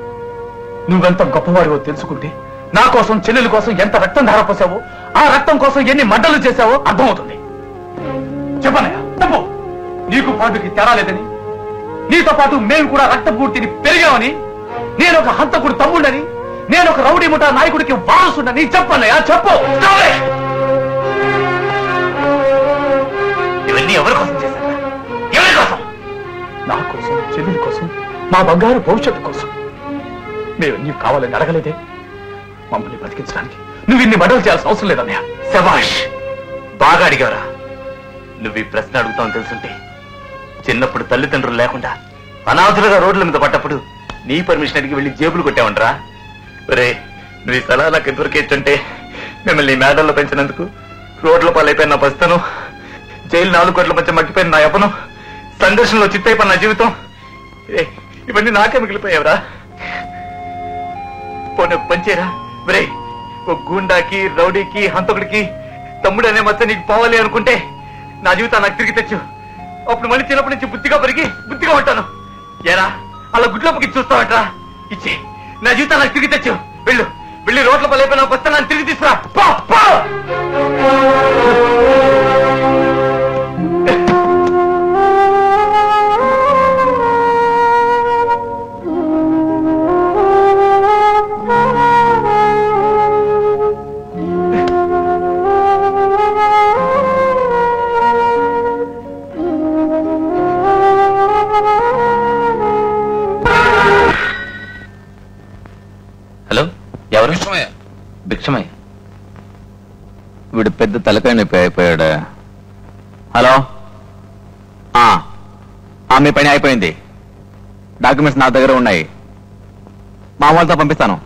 నువ్వెంత గొప్పవాడివో తెలుసుకుంటే నా కోసం, చెల్లెల కోసం ఎంత రక్తం ధారపోసావో, ఆ రక్తం కోసం ఎన్ని మంటలు చేశావో అర్థమవుతుంది. చెప్పనయ్యా, చెప్పు. నీకు పాటుకి తేడా లేదని, నీతో పాటు మేము కూడా రక్తపూర్తిని పెరిగామని, నేను ఒక హంతకుడు తమ్ముడని, నేను ఒక రౌడీ ముఠా నాయకుడికి వారసుడని చెప్పన్నయ్యా, చెప్పు. ఇవన్నీ ఎవరి కోసం చేశారా? ఎవరి కోసం? నా కోసం, చెల్లెల కోసం, మా బంగారు భవిష్యత్తు కోసం. మేవన్నీ కావాలని అడగలేదే. మమ్మల్ని బతికించడానికి నువ్వు ఇన్ని మడలు చేయాల్సిన అవసరం లేదన్నయ్య. శభాష్, బాగా అడిగారా. నువ్వు ఈ ప్రశ్న అడుగుతావని తెలుసుంటే చిన్నప్పుడు తల్లిదండ్రులు లేకుండా అనాథులుగా రోడ్ల మీద పడ్డప్పుడు నీ పర్మిషన్ అడిగి వెళ్ళి జేబులు కొట్టావంటరా. రే, నువ్వు ఈ సలహా నాకు దొరికేస్తుంటే మిమ్మల్ని మేడల్లో పెంచినందుకు రోడ్ల పాలైపోయిన నా బస్తను, జైలు 4 కోట్ల మధ్య మగ్గిపోయిన నా యపను, సంఘర్షణలో చిత్తైపోయిన నా జీవితం, ఇవన్నీ నాకే మిగిలిపోయావురా. పోనీ పంచేరా. రే, ఓ గూండాకి, రౌడీకి, హంతకుడికి తమ్ముడు అనే మచ్చ నీకు పోవాలి అనుకుంటే నా జీవితాన్ని నాకు తిరిగి తెచ్చు. అప్పుడు మళ్ళీ చిన్నప్పటి నుంచి బుద్ధిగా పెరిగి బుద్ధిగా ఉంటాను. ఏరా, అలా గుడ్లోపకి చూస్తావట్రా? ఇచ్చే, నా జీవితాన్ని నాకు తిరిగి తెచ్చు. వెళ్ళు, వెళ్ళి రోడ్ల పలైపోయిన బస్తా నన్ను తిరిగి తీసుకురా. హలో, ఎవరు? భిక్షమయ్య. వీడు పెద్ద తలకాయ నొప్పి అయిపోయాడా? హలో, మీ పని అయిపోయింది. డాక్యుమెంట్స్ నా దగ్గర ఉన్నాయి. మా వాళ్ళతో పంపిస్తాను.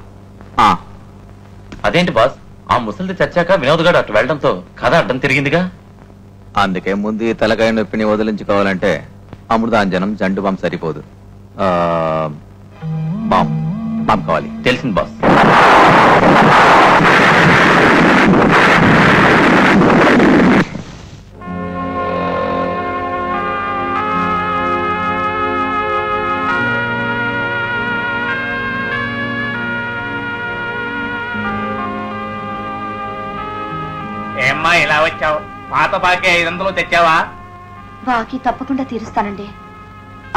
అదేంటి బాస్, ఆ ముసలిది చచ్చాక వినోద్ గారు అటు వెళ్ళడంతో కథ అడ్డం తిరిగిందిగా. అందుకే ముందు ఈ తలకాయ నొప్పిని వదిలించుకోవాలంటే అమృతాంజనం, జండు బాంబ్ సరిపోదు. బాంబ్ కావాలి. తెలిసింది బాస్. ఏమ్మా ఇలా వచ్చావు? పాత బాకీ 500 తెచ్చావా? బాకీ తప్పకుండా తీరుస్తానండి.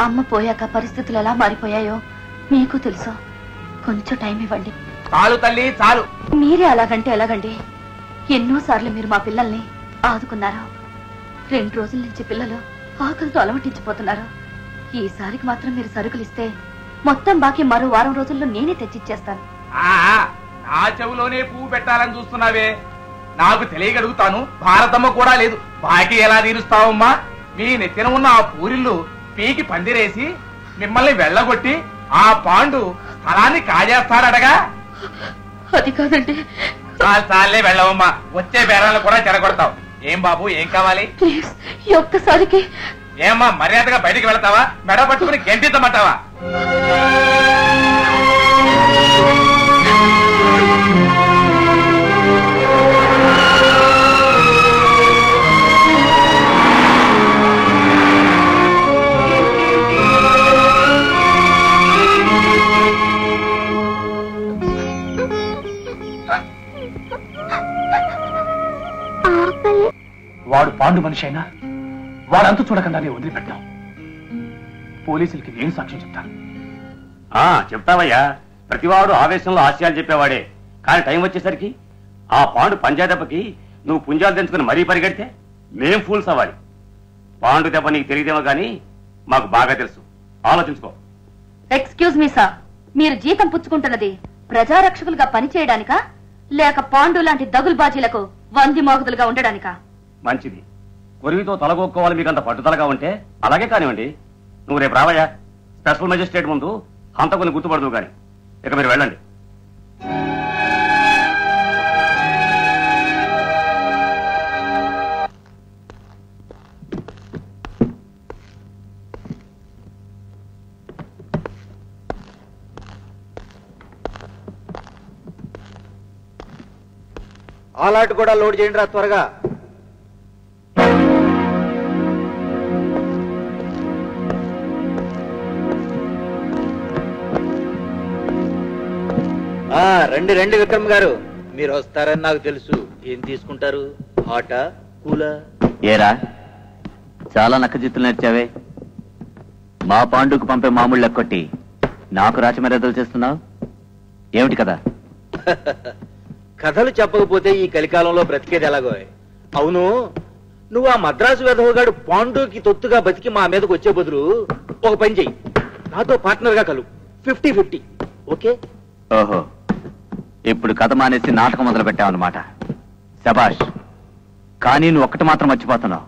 అమ్మ పోయాక పరిస్థితులు ఎలా మారిపోయాయో మీకు తెలుసు. కొంచెం టైం ఇవ్వండి. చాలు తల్లి, చాలు. మీరే అలాగంటే ఎలాగండి? ఎన్నోసార్లు మీరు మా పిల్లల్ని ఆదుకున్నారు. 2 రోజుల నుంచి పిల్లలు ఆకలితో అలమటించిపోతున్నారు. ఈసారికి మాత్రం మీరు సరుకులు ఇస్తే మొత్తం బాకీ మరో వారం రోజుల్లో నేనే తెచ్చిచ్చేస్తాను. నా చెవులోనే పువ్వు పెట్టాలని చూస్తున్నావే? నాకు తెలియగలుగుతాను. భారతమ్మ కూడా లేదు. బాకీ ఎలా తీరుస్తావమ్మా? మీ నెత్తిన ఉన్న ఆ పూరిళ్ళు పీకి పందిరేసి మిమ్మల్ని వెళ్ళగొట్టి ఆ పాండు స్థలాన్ని కాజేస్తాడగా. అది కాదండి. చాలే వెళ్ళవమ్మా, వచ్చే బేరాలు కూడా చెడగొడతావు. ఏం బాబు, ఏం కావాలి? ప్లీజ్, ఈ ఒక్కసారికి. ఏమ్మా, మర్యాదగా బయటికి వెళతావా? మెడ పట్టుకుని గెంటిద్దామంటావా? వాడు పాండు మనిషి అయినా వాడంతా చూడకుండా నేను వదిలిపెట్టాం. పోలీసులకి నేను సాక్ష్యం చెప్తాను. చెప్తావయ్యా. ప్రతివాడు ఆవేశంలో ఆశయాలు చెప్పేవాడే. కానీ టైం వచ్చేసరికి ఆ పాండు పంజా దెబ్బకి నువ్వు పుంజాలు తెంచుకుని మరీ పరిగెడితే మేం ఫూల్స్ అవ్వాలి. పాండు దెబ్బ నీకు తెలియదేమో కానీ మాకు బాగా తెలుసు. ఆలోచించుకో. ఎక్స్క్యూజ్ మీ సార్, మీరు జీతం పుచ్చుకుంటున్నది ప్రజారక్షకులుగా పనిచేయడానికా లేక పాండు లాంటి దగులుబాజీలకు వంది మోగుదులుగా ఉండడానికా? మంచిది. కొరివితో తలగొక్కోవాలి మీకు అంత పట్టుదలగా ఉంటే అలాగే కానివ్వండి. నువ్వు రేపు రావయ్యా. స్పెషల్ మెజిస్ట్రేట్ ముందు హంతకుని గుర్తుపడదు కానీ. ఇక మీరు వెళ్ళండి. అలాంటి కూడా లోడ్ చేయండి రా త్వరగా. రండి రండి విక్రమ్ గారు, మీరు వస్తారని నాకు తెలుసు. ఏం తీసుకుంటారు? హాటా కూలా? ఏరా చాలా నక్కజిత్తులు నడిచావే. మా పాండుకు పంపే మామూలు లెక్కొట్టి నాకు రాచమర్యాదలు చేస్తున్నావు ఏమిటి కదా? కథలు చెప్పకపోతే ఈ కలికాలంలో బ్రతికేది ఎలాగో. అవును, నువ్వు ఆ మద్రాసు వెధవగాడు పాండుకి తొత్తుగా బతికి మా మీదకి వచ్చే బదులు ఒక పని చెయ్యి, నాతో పార్ట్నర్ గా కలు. 50-50. ఓకే? ఓహో, ఇప్పుడు కథ మానేసి నాటకం మొదలు పెట్టావన్నమాట. శబాష్. కానీ నువ్వు ఒక్కటి మాత్రం మర్చిపోతున్నావు.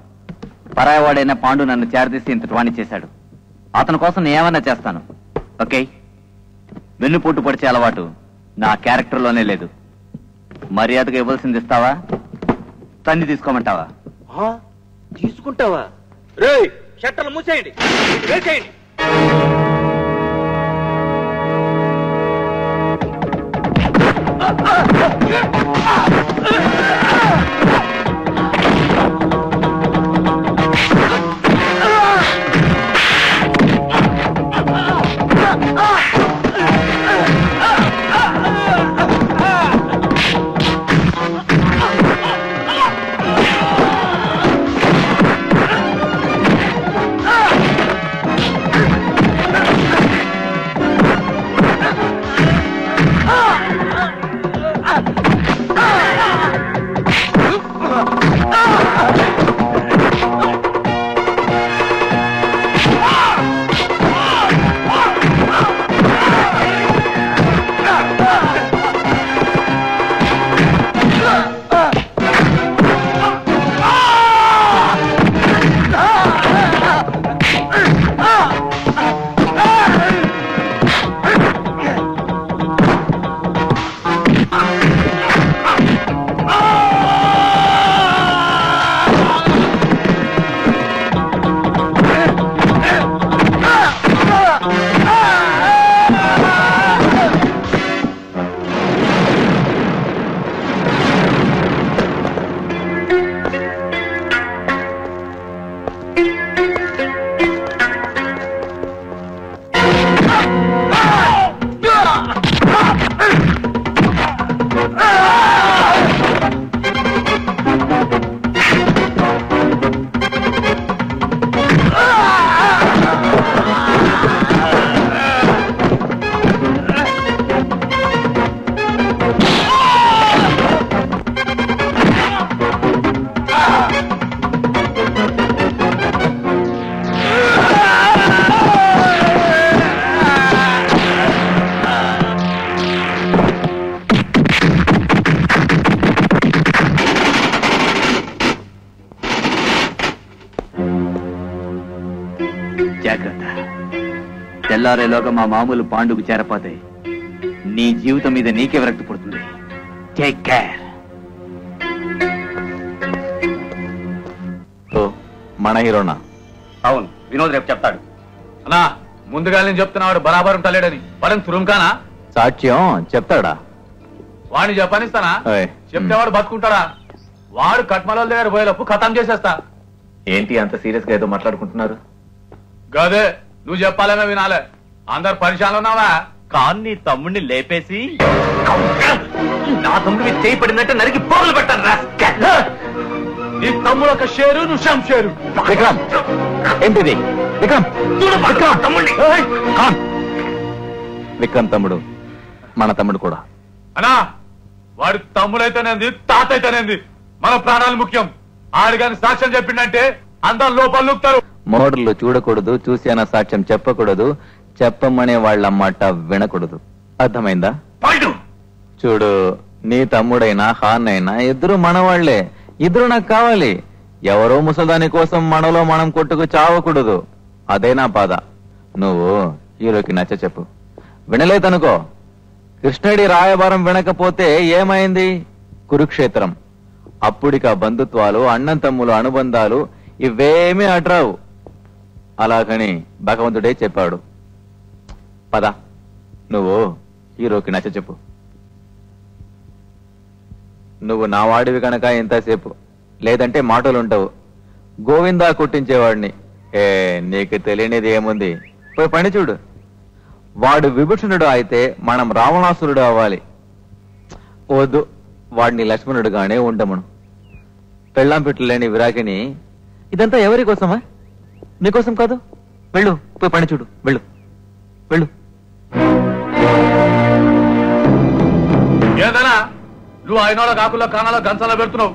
పరాయవాడైన పాండు నన్ను చేరదీసి ఇంత వాణి చేశాడు. అతని కోసం నేను ఏమన్నా చేస్తాను. ఓకే? వెన్నుపోటు పొడిచే అలవాటు నా క్యారెక్టర్లోనే లేదు. మర్యాదగా ఇవ్వాల్సింది ఇస్తావా, తన్ని తీసుకోమంటావా? తీసుకుంటావా? రే షట్టర్లు మూసేయండి, వేసేయండి. తెల్లారేలోగా మా మామూలు పాండుకు చేరపోతే నీ జీవితం మీద నీకే విరక్తి పుడుతుంది. Take care. మన హీరోనా? అవును, వినోద్ రేపు చెప్తాడు. అన్నా ముందుగా నేను చెప్తున్నాడు బరాబర్ ఉంటాలేడని. వాడిని తురుంకానా? సాక్ష్యం చెప్తాడా? వాడిని చెప్పనిస్తానా? చెప్తే వాడు బతుకుంటాడా? వాడు కట్మల దగ్గర పోయేలోపు ఖతం చేసేస్తా. ఏంటి అంత సీరియస్ గా ఏదో మాట్లాడుకుంటున్నారు? గదే నువ్వు చెప్పాలేమే వినాలే. అందరు పరిశాలు ఉన్నావా? కాన్ని తమ్ముడిని లేపేసి నా తమ్ముడిని చేయి పడినట్టు నరికి పోగులు పెట్టాను. నీ తమ్ముడు ఒక షేరు, నువ్వు షం షేరు. విక్రమ్ ఏంటిది? విక్రమ్ తమ్ముడిని. విక్రమ్ తమ్ముడు మన తమ్ముడు కూడా. అన్నా వాడి తమ్ముడైతేనేంది తాత అయితేనేంది మన ప్రాణాలు ముఖ్యం. ఆడిగాని సాక్ష్యం చెప్పిండంటే అందరు లోపల నూపుతారు. మోడర్లు చూడకూడదు, చూశాన సాక్ష్యం చెప్పకూడదు, చెప్పమనే వాళ్ళ మాట వినకూడదు. అర్థమైందా? చూడు, నీ తమ్ముడైనా హాన్ అయినా ఇద్దరు మనవాళ్లే. ఇద్దరు నాకు కావాలి. ఎవరో ముసల్దాని కోసం మనలో మనం కొట్టుకు చావకూడదు. అదే నా బాధ. నువ్వు హీరోకి నచ్చ చెప్పు. వినలేదనుకో, కృష్ణుడి రాయబారం వినకపోతే ఏమైంది? కురుక్షేత్రం. అప్పుడిక బంధుత్వాలు, అన్నం తమ్ములు అనుబంధాలు ఇవేమీ అడ్రావు. అలాగని భగవంతుడే చెప్పాడు. పద, నువ్వు హీరోకి నచ్చ చెప్పు. నువ్వు నా వాడివి కనుక ఇంతసేపు, లేదంటే మాటలుంటావు. గోవిందా కొట్టించేవాడిని. నీకు తెలియనిది ఏముంది? పోయి పని చూడు. వాడు విభూషణుడు అయితే మనం రావణాసురుడు అవ్వాలి. వద్దు, వాడిని లక్ష్మణుడుగానే ఉండమను. పెళ్ళాం పెట్టలేని విరాగిని. ఇదంతా ఎవరి కోసమా? నీకోసం కాదు. వెళ్ళు, పోయి పని చూడు. వెళ్ళు వెళ్ళు. ఏదైనా నువ్వు అయినోళ్ళ కాకుల్లో కానాలో గంచాలో పెడుతున్నావు.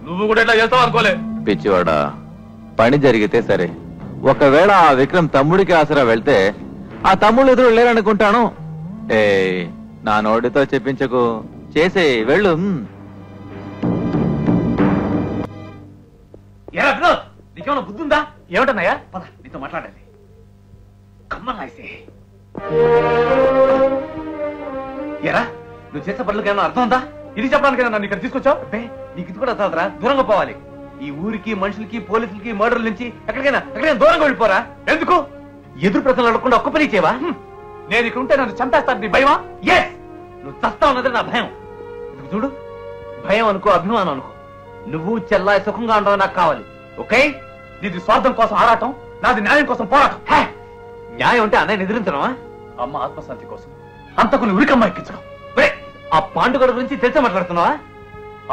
నువ్వు కూడా ఇట్లా చేస్తావు అనుకోలే. పిచ్చివాడా, పని జరిగితే సరే. ఒకవేళ ఆ విక్రమ్ తమ్ముడికి ఆసరా వెళ్తే ఆ తమ్ముళ్ళు ఎదురు లేరనుకుంటాను. నా నోటితో చెప్పించకు. చేసే వెళ్ళు. నీకేమన్నా బుద్ధుందా? ఏమిటన్నాయా? పద, నీతో మాట్లాడాలి. కమ్మరాయిసే ఎరా, నువ్వు చేసే పనులకు ఏమన్నా అర్థం ఉందా? ఇది చెప్పడానికి నన్ను ఇక్కడ తీసుకొచ్చావు? నీకు ఇది కూడా అర్థం దూరంగా పోవాలి. ఈ ఊరికి, మనుషులకి, పోలీసులకి, మర్డర్ల నుంచి ఎక్కడికైనా దూరంగా వెళ్ళిపోరా. ఎందుకు? ఎదురు ప్రశ్నలు అడగకుండా ఒక్క పని చేయవా? నేను ఇక్కడ ఉంటే నన్ను చంపేస్తాను. నీ భయమా? ఎస్, నువ్వు చస్తా ఉన్నది నా భయం. చూడు, భయం అనుకో, అభిమానం అనుకో, నువ్వు చెల్లా సుఖంగా ఉండవు నాకు కావాలి. ఓకే? నీది స్వార్థం కోసం ఆరాటం, నాది న్యాయం కోసం పోరాటం. న్యాయం అంటే అన్నయ్య ఎదిరించడమా? అమ్మ ఆత్మశాంతి కోసం అంతకుని ఉరికమ్మ ఎక్కించడం. ఆ పాండుగడ గురించి తెలిసే మాట్లాడుతున్నావా?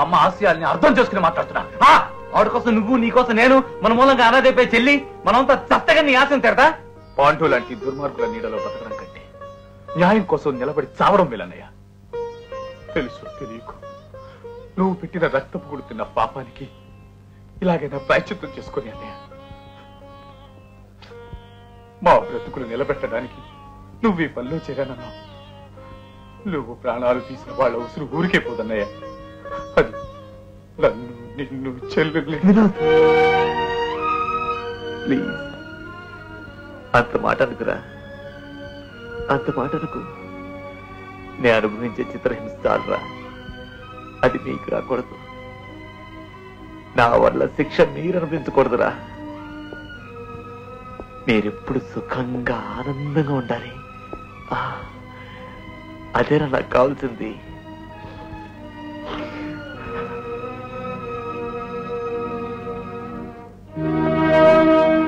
అమ్మ ఆశయాల్ని అర్థం చేసుకుని మాట్లాడుతున్నా. ఆవిడ కోసం నువ్వు, నీ కోసం నేను, మన మూలంగా అనాథైపోయి చెల్లి, మనమంతా చస్తగా నీ ఆశం తెరదా? పాండు లాంటి దుర్మార్గుల నీడలో బతకడం కంటే న్యాయం కోసం నిలబడి చావడం మేలన్నయ్య. తెలుసు తెలియకు నువ్వు పెట్టిన రక్తపు గుడుతున్న పాపానికి ఇలాగైనా ప్రాయశ్చిత్తం చేసుకుని అన్నయ్య. మా బ్రతుకులు నిలబెట్టడానికి నువ్వు ఈ పనిలో చేరానన్నావు. నువ్వు ప్రాణాలు తీసిన వాళ్ళ ఉసురు ఊరికే పోదన్నయ్య. అది నన్ను, నిన్ను, చెల్లెలు. ప్లీజ్, అంత మాట అనుకురా. అంత మాట అనుకు. నేను అనుభవించే చిత్రహింస చాలరా. అది నీకు రాకూడదు. నా వల్ల శిక్ష మీరు అనిపించకూడదురా. మీరెప్పుడు సుఖంగా, ఆనందంగా ఉండాలి. అదేనా నాకు కావాల్సింది.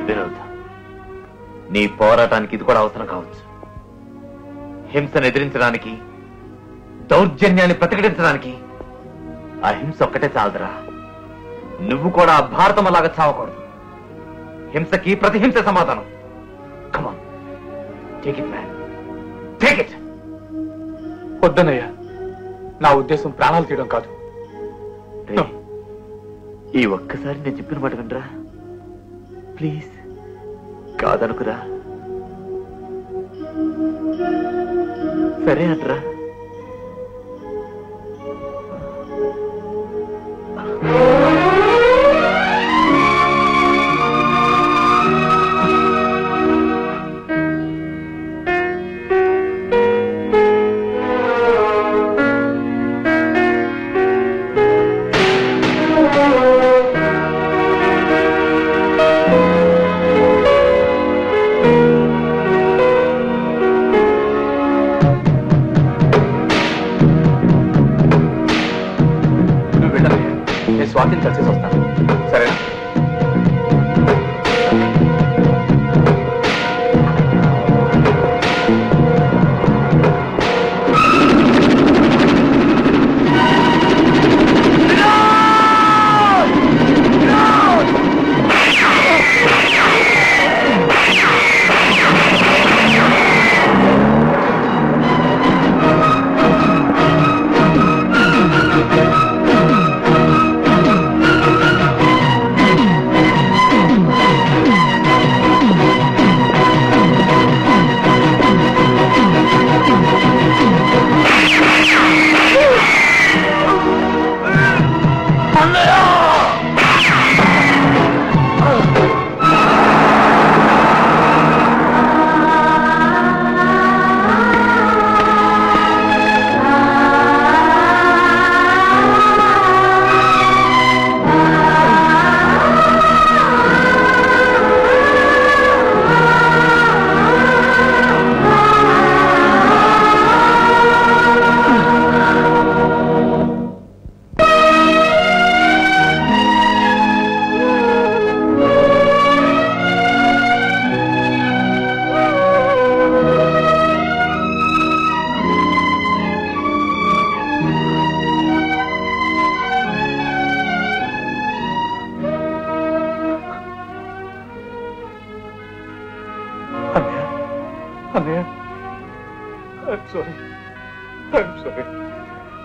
వినోద్, నీ పోరాటానికి ఇది కూడా అవసరం కావచ్చు. హింసను ఎదిరించడానికి, దౌర్జన్యాన్ని ప్రతిఘటించడానికి అహింస ఒక్కటే చాలదురా. నువ్వు కూడా భారతం అలాగా చావకూడదు. హింసకి ప్రతిహింస సమాధానం. Come on, take it man, take it. వద్దనయ్యా, నా ఉద్దేశం ప్రాణాలు తీయడం కాదు. ఈ ఒక్కసారి నేను చెప్పిన మాట వినరా ప్లీజ్. కాదనుకురా. సరే అంటరా.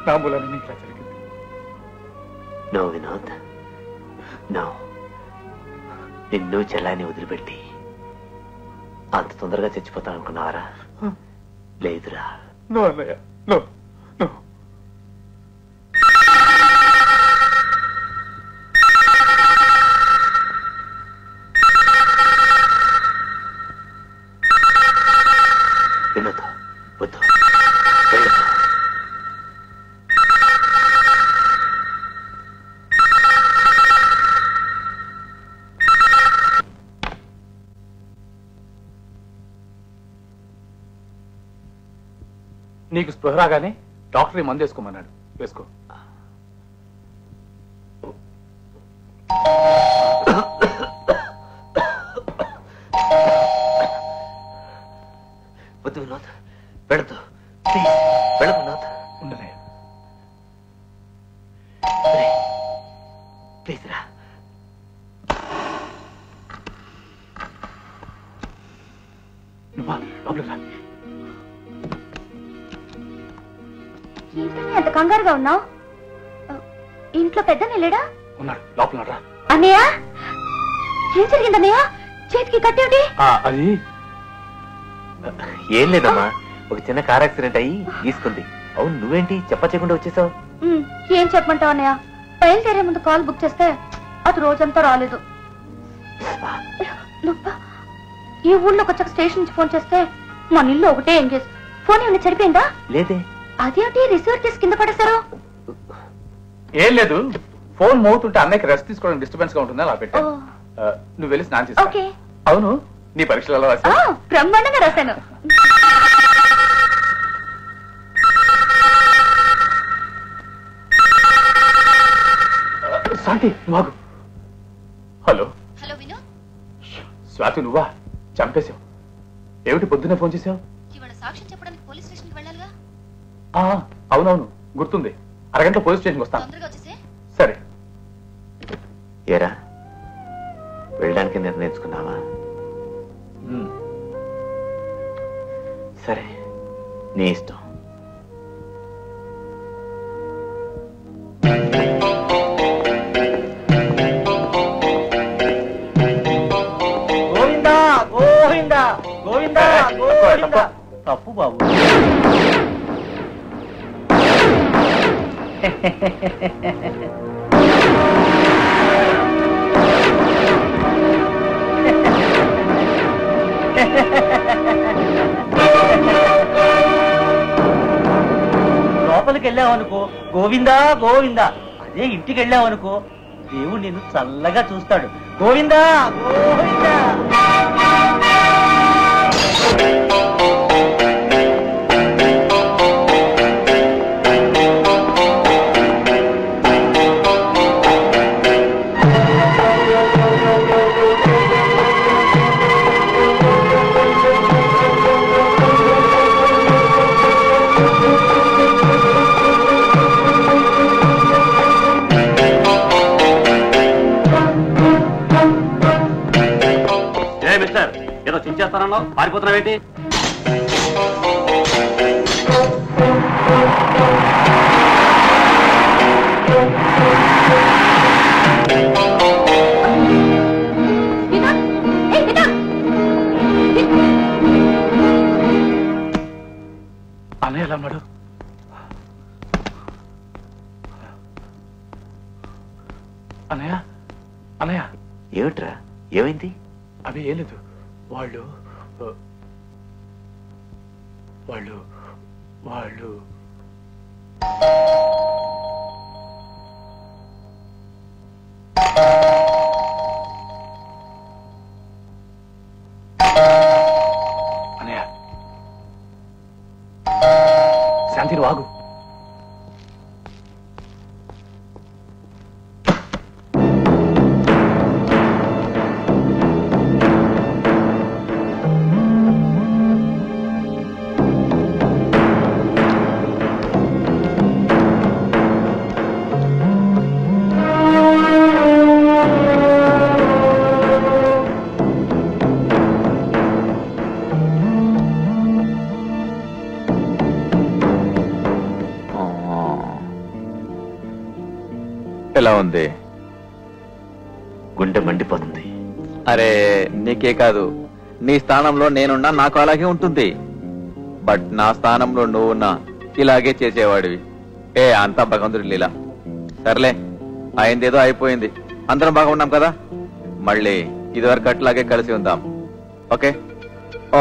నా మూలాన్ని నీకు ఇలా జరిగింది. No Vinod, no. నిన్ను చెల్లాన్ని వదిలిపెట్టి అంత తొందరగా చచ్చిపోతాననుకున్నావరా? లేదురా. నో అన్నయ్య, నో నో. వినోద్ వద్దు. నీకు స్పృహ రాగానే డాక్టర్ మందు వేసుకోమన్నాడు. వేసుకో. వద్దు వినోద్, వెళదు. వెళ్ళదు వినోద్. ఉండలే. ప్లీజ్ రా. నువ్వా లోపలికి రా. ఎంత కంగారుగా ఉన్నావు? ఇంట్లో పెద్దనే లేడా? ఉన్నాడు లోపల. రా. అన్నయ్య, ఏం జరిగింది అన్నయ్య? చేతికి కట్టేమిటి? అది ఏం లేదమ్మా, ఒక చిన్న కార్ యాక్సిడెంట్ అయ్యి తీసుకుంది. అవును, నువ్వేంటి చెప్పకుండా వచ్చేసావు? ఏం చెప్పమంటావు అన్నయ్య? బయలుదేరే ముందు కాల్ బుక్ చేస్తే అది రోజంతా రాలేదు. ఈ ఊళ్ళోకి వచ్చాక స్టేషన్ నుంచి ఫోన్ చేస్తే మన ఇల్లు ఒకటే ఎంగేజ్. ఫోన్ ఏమైనా చెడిపోయిందా? లేదే. అదేమిటి రిసీవర్ చేసి కింద పడేశారు? ఏం లేదు, ఫోన్ మోగుతుంటే అన్నయ్యకి రెస్ట్ తీసుకోవడం డిస్టర్బెన్స్ గా ఉంటుంది, అలా పెట్టా. నువ్వు వెళ్ళి స్నానం చేస్తా. అవును, నీ పరీక్షలు ఎలా రాసా? బ్రహ్మాండంగా రాశాను. శాంతి, నువ్వు. Hello hello Vinod. స్వాతి, నువ్వా? చంపేశావు. ఏమిటి పొద్దున్నే ఫోన్ చేసావు? ఇవాళ సాక్ష్యం చెప్పడానికి పోలీస్ స్టేషన్ కి వెళ్ళాలిగా. అవునవును, గుర్తుంది. అరగంట పోలీస్ స్టేషన్కి వస్తాను. తొందరగా వచ్చేసే. సరే. ఏరా, వెళ్ళడానికి నిర్ణయించుకున్నావా? సరే, నీ ఇష్టం. గోవిందా గోవిందా గోవిందా గోవిందా. తప్పు బాబు. లోపలికి వెళ్ళావనుకో గోవిందా గోవిందా. అదే ఇంటికి వెళ్ళావనుకో దేవుడు నిన్ను చల్లగా చూస్తాడు. గోవిందా గోవిందా. మిస్టర్, ఏదో చించేస్తానన్నావు, పారిపోతున్నావేంటి? అన్నయ్య ఎలా ఉన్నాడు? అన్నయ్య, అన్నయ్య. ఏమిట్రా, ఏమైంది? అవి ఏం లేదు. వాళ్ళు వాళ్ళు వాళ్ళు అన్నయ్య, శాంతి నువ్వు ఆగు. ఎలా ఉంది? గుండె మండిపోతుంది. అరే నీకే కాదు, నీ స్థానంలో నేనున్నా నాకు అలాగే ఉంటుంది. బట్ నా స్థానంలో నువ్వున్నా ఇలాగే చేసేవాడివి. అంతా భగవంతుడి లీల. సర్లే, అయిందేదో అయిపోయింది. అందరం బాగున్నాం కదా? మళ్ళీ ఇదివరకు అట్లాగే కలిసి ఉందాం. Okay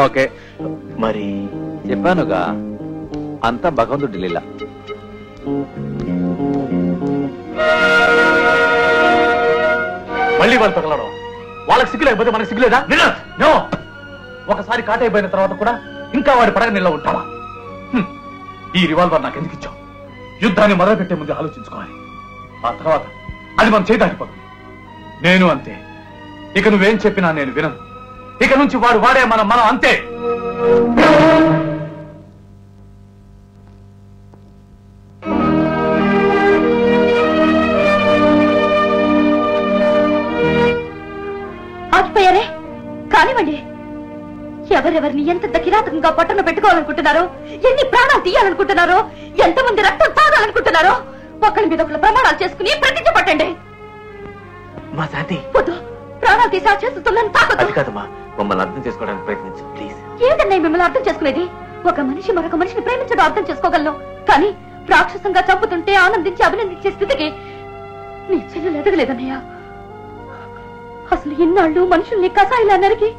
okay. మరి చెప్పానుగా, అంతా భగవంతుడి లీల. మళ్ళీ వాళ్ళు తగలడం, వాళ్ళకి సిగ్గు లేకపోతే మనకి సిగ్గులేదా? నో, ఒకసారి కాటైపోయిన తర్వాత కూడా ఇంకా వాడి పడగ నిల్ల ఉంటావా? ఈ రివాల్వర్ నాకు ఎందుకు ఇచ్చావు? యుద్ధాన్ని మొదలుపెట్టే ముందు ఆలోచించుకోవాలి. ఆ తర్వాత అది మనం చేదాటిపోతుంది. నేను అంతే. ఇక నువ్వేం చెప్పినా నేను వినను. ఇక నుంచి వాడు వాడే మనం అంతే. ఆగిపోయారే, కానివ్వండి. ఎవరెవరిని ఎంత కిరాతకంగా పట్టణ పెట్టుకోవాలనుకుంటున్నారో, ఎన్ని ప్రాణాలు తీయాలనుకుంటున్నారో, ఎంతమంది రక్తం తాగాలనుకుంటున్నారో, ఒకరి మీద ఒకరు ప్రమాణాలు చేసుకుని ప్రతిజ్ఞ పట్టండి. మా శాంతి, వద్దు, ప్రాణాలు తీసి ఆ చేస్తులను తాకదు. కాదమ్మా, మమ్మల్ని అర్థం చేసుకోవడానికి ప్రయత్నించు ప్లీజ్. ఏంటన్నా మిమ్మల్ని అర్థం చేసుకునేది? ఒక మనిషి మరొక మనిషిని ప్రేమించడం అర్థం చేసుకోగలను, కానీ రాక్షసంగా చంపుతుంటే ఆనందించి అభినందించే స్థితికి నీ చెల్లెలు ఎదగలేదన్నయ్య. అసలు ఇన్నాళ్ళు మనుషుల్ని కసాయిలా నరికి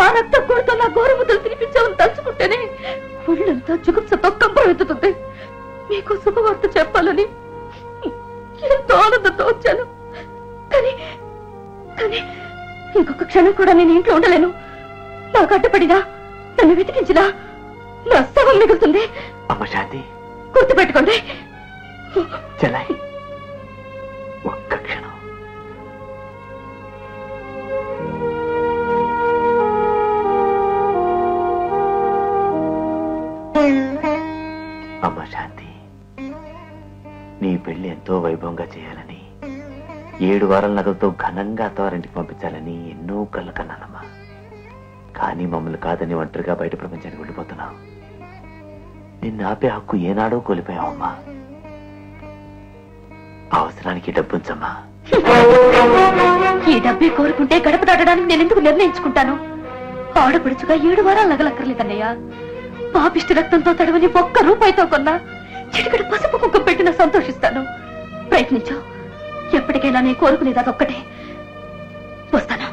ఆ రక్తం కూడుతో నా గోరుముద్దలు తినిపించాలని తలుచుకుంటేనే ఒళ్ళంతా జుగుప్సతో కంపరెత్తుతుంది. మీకు శుభవార్త చెప్పాలని ఎంతో ఆనందంతో వచ్చాను, కానీ కానీ ఇంకొక క్షణం కూడా నేను ఇంట్లో ఉండలేను. నాకు అడ్డుపడినా, నన్ను వెతికించినా నా శవం మిగులుతుంది. అమ్మ శాంతి, గుర్తుపెట్టుకోండి. చెల్లాయి, ఒక్క క్షణం. అమ్మ శాంతి, నీ పెళ్లి ఎంతో వైభవంగా చేయాలని, 7 వారాల నగలతో ఘనంగా అత్తవారింటికి పంపించాలని ఎన్నో కళ్ళ కన్నానమ్మా. కానీ మమ్మల్ని కాదని ఒంటరిగా బయట ప్రపంచానికి వెళ్ళిపోతున్నావు. నిన్ను ఆపే హక్కు ఏనాడో కోల్పోయావమ్మా. అవసరానికి డబ్బుంచమ్మా. ఈ డబ్బే కోరుకుంటే గడప దాటడానికి నేను ఎందుకు నిర్ణయించుకుంటాను? ఆడపడుచుగా 7 వారాలు నగలక్కర్లేదన్నయ్య. పాపిష్టి రక్తంతో తడవని ఒక్క రూపాయితో కొన్నా చిటికడు పసుపు కుక్క పెట్టినా సంతోషిస్తాను. ప్రయత్నించు. ఎప్పటికైనా నేను కోరుకునేది అదొక్కటే. వస్తాను.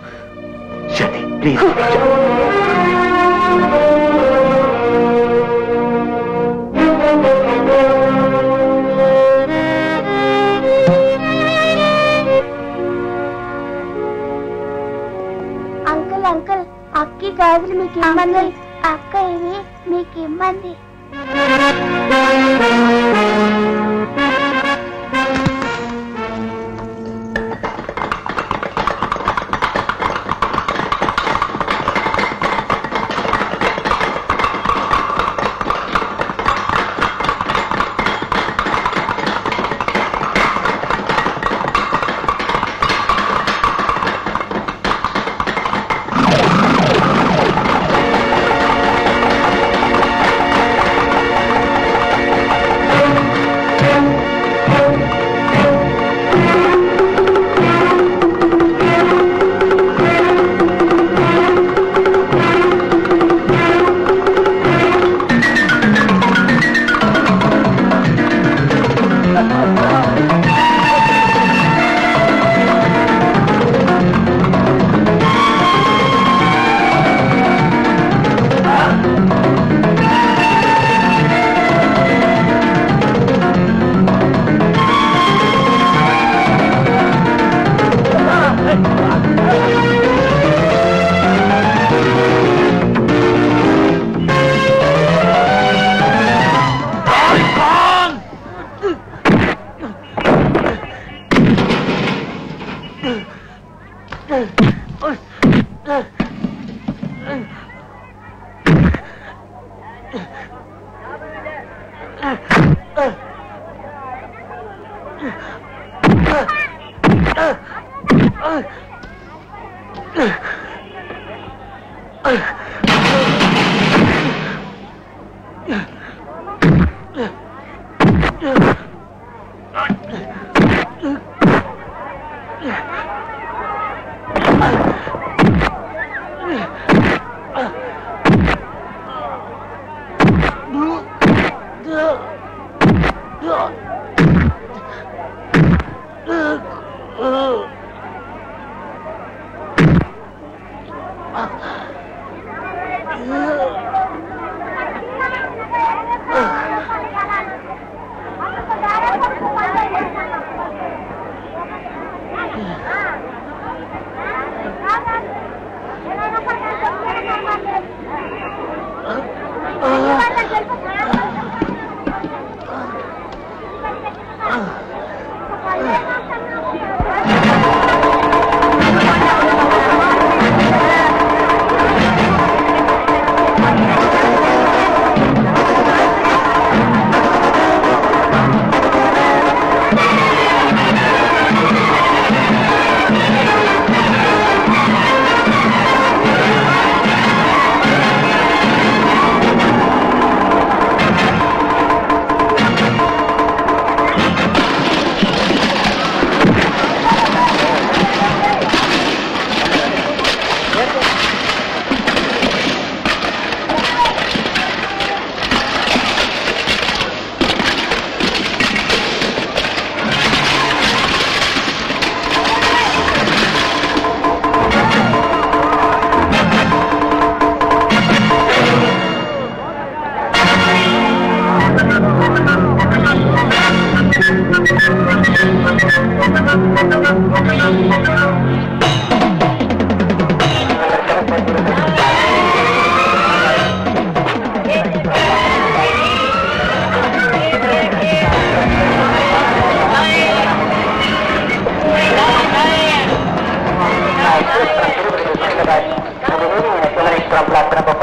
అంకుల్ అంకుల్, అక్కి గాజులు మీకు ఇమ్మంది. అక్క ఇవి మీకు ఇమ్మంది.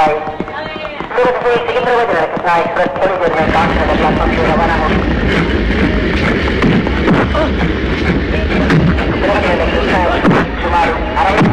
बाई सूरत से सिकंदराबाद राजस्थान एक्सप्रेस थोड़ी देर में कानपुर प्लेटफॉर्म से रवाना होगी। सुमार 60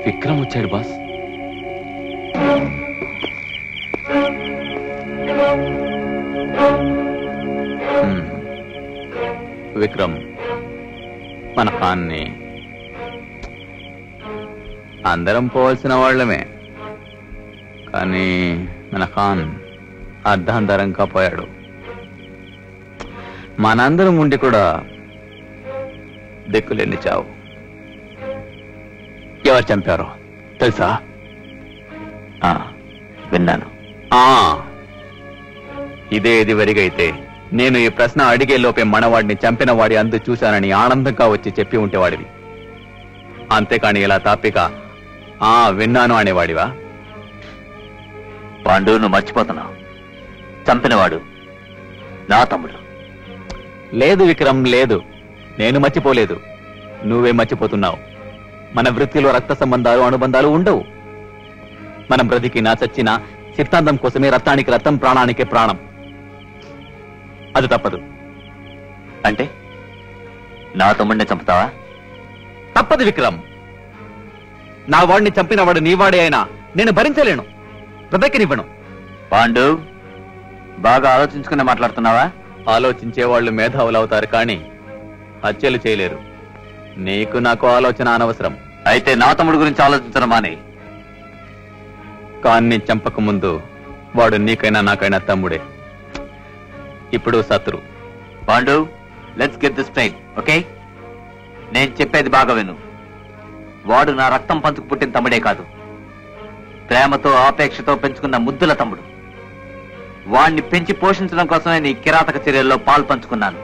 విక్రమ్ వచ్చాడు బాస్. విక్రమ్ మన ఖాన్ని అందరం పోవాల్సిన వాళ్ళమే, కానీ మన ఖాన్ అర్ధాంతరంగా పోయాడు. మనందరం ఉండి కూడా దిక్కులేని చావు. ఎవరు చంపారో తెలుసా? విన్నాను. ఇదే ఇది వరిగైతే నేను ఈ ప్రశ్న అడిగే లోపే మనవాడిని చంపిన వాడి అందు చూశానని ఆనందంగా వచ్చి చెప్పి ఉంటేవాడివి. అంతేకాని ఇలా తాపిక విన్నాను అనేవాడివా? పాండు, నువ్వు మర్చిపోతున్నావు. చంపినవాడు నా తమ్ముడు. లేదు విక్రమ్, లేదు. నేను మర్చిపోలేదు, నువ్వే మర్చిపోతున్నావు. మన వృత్తిలో రక్త సంబంధాలు అనుబంధాలు ఉండవు. మనం బ్రతికినా చచ్చినా సిద్ధాంతం కోసమే. రక్తానికి రక్తం, ప్రాణానికి ప్రాణం. అది తప్పదు. అంటే నా తమ్ముడిని చంపుతావా? తప్పదు విక్రమ్. నా వాడిని చంపిన వాడు నీవాడే అయినా నేను భరించలేను, బ్రతకనివ్వను. పాండు, బాగా ఆలోచించుకుని మాట్లాడుతున్నావా? ఆలోచించే వాళ్ళు మేధావులు అవుతారు, కానీ హత్యలు చేయలేరు. నీకు నాకు ఆలోచన అనవసరం. అయితే నా తమ్ముడు గురించి ఆలోచించడం మానే. కాన్ని చంపక ముందు వాడు నీకైనా నాకైనా తమ్ముడే, ఇప్పుడు శత్రు. Pandu, let's get this straight, okay? నేను చెప్పేది బాగా విను. వాడు నా రక్తం పంచుకు పుట్టిన తమ్ముడే కాదు, ప్రేమతో ఆపేక్షతో పెంచుకున్న ముద్దుల తమ్ముడు. వాణ్ణి పెంచి పోషించడం కోసమే నీ కిరాతక చర్యల్లో పాలు పంచుకున్నాను.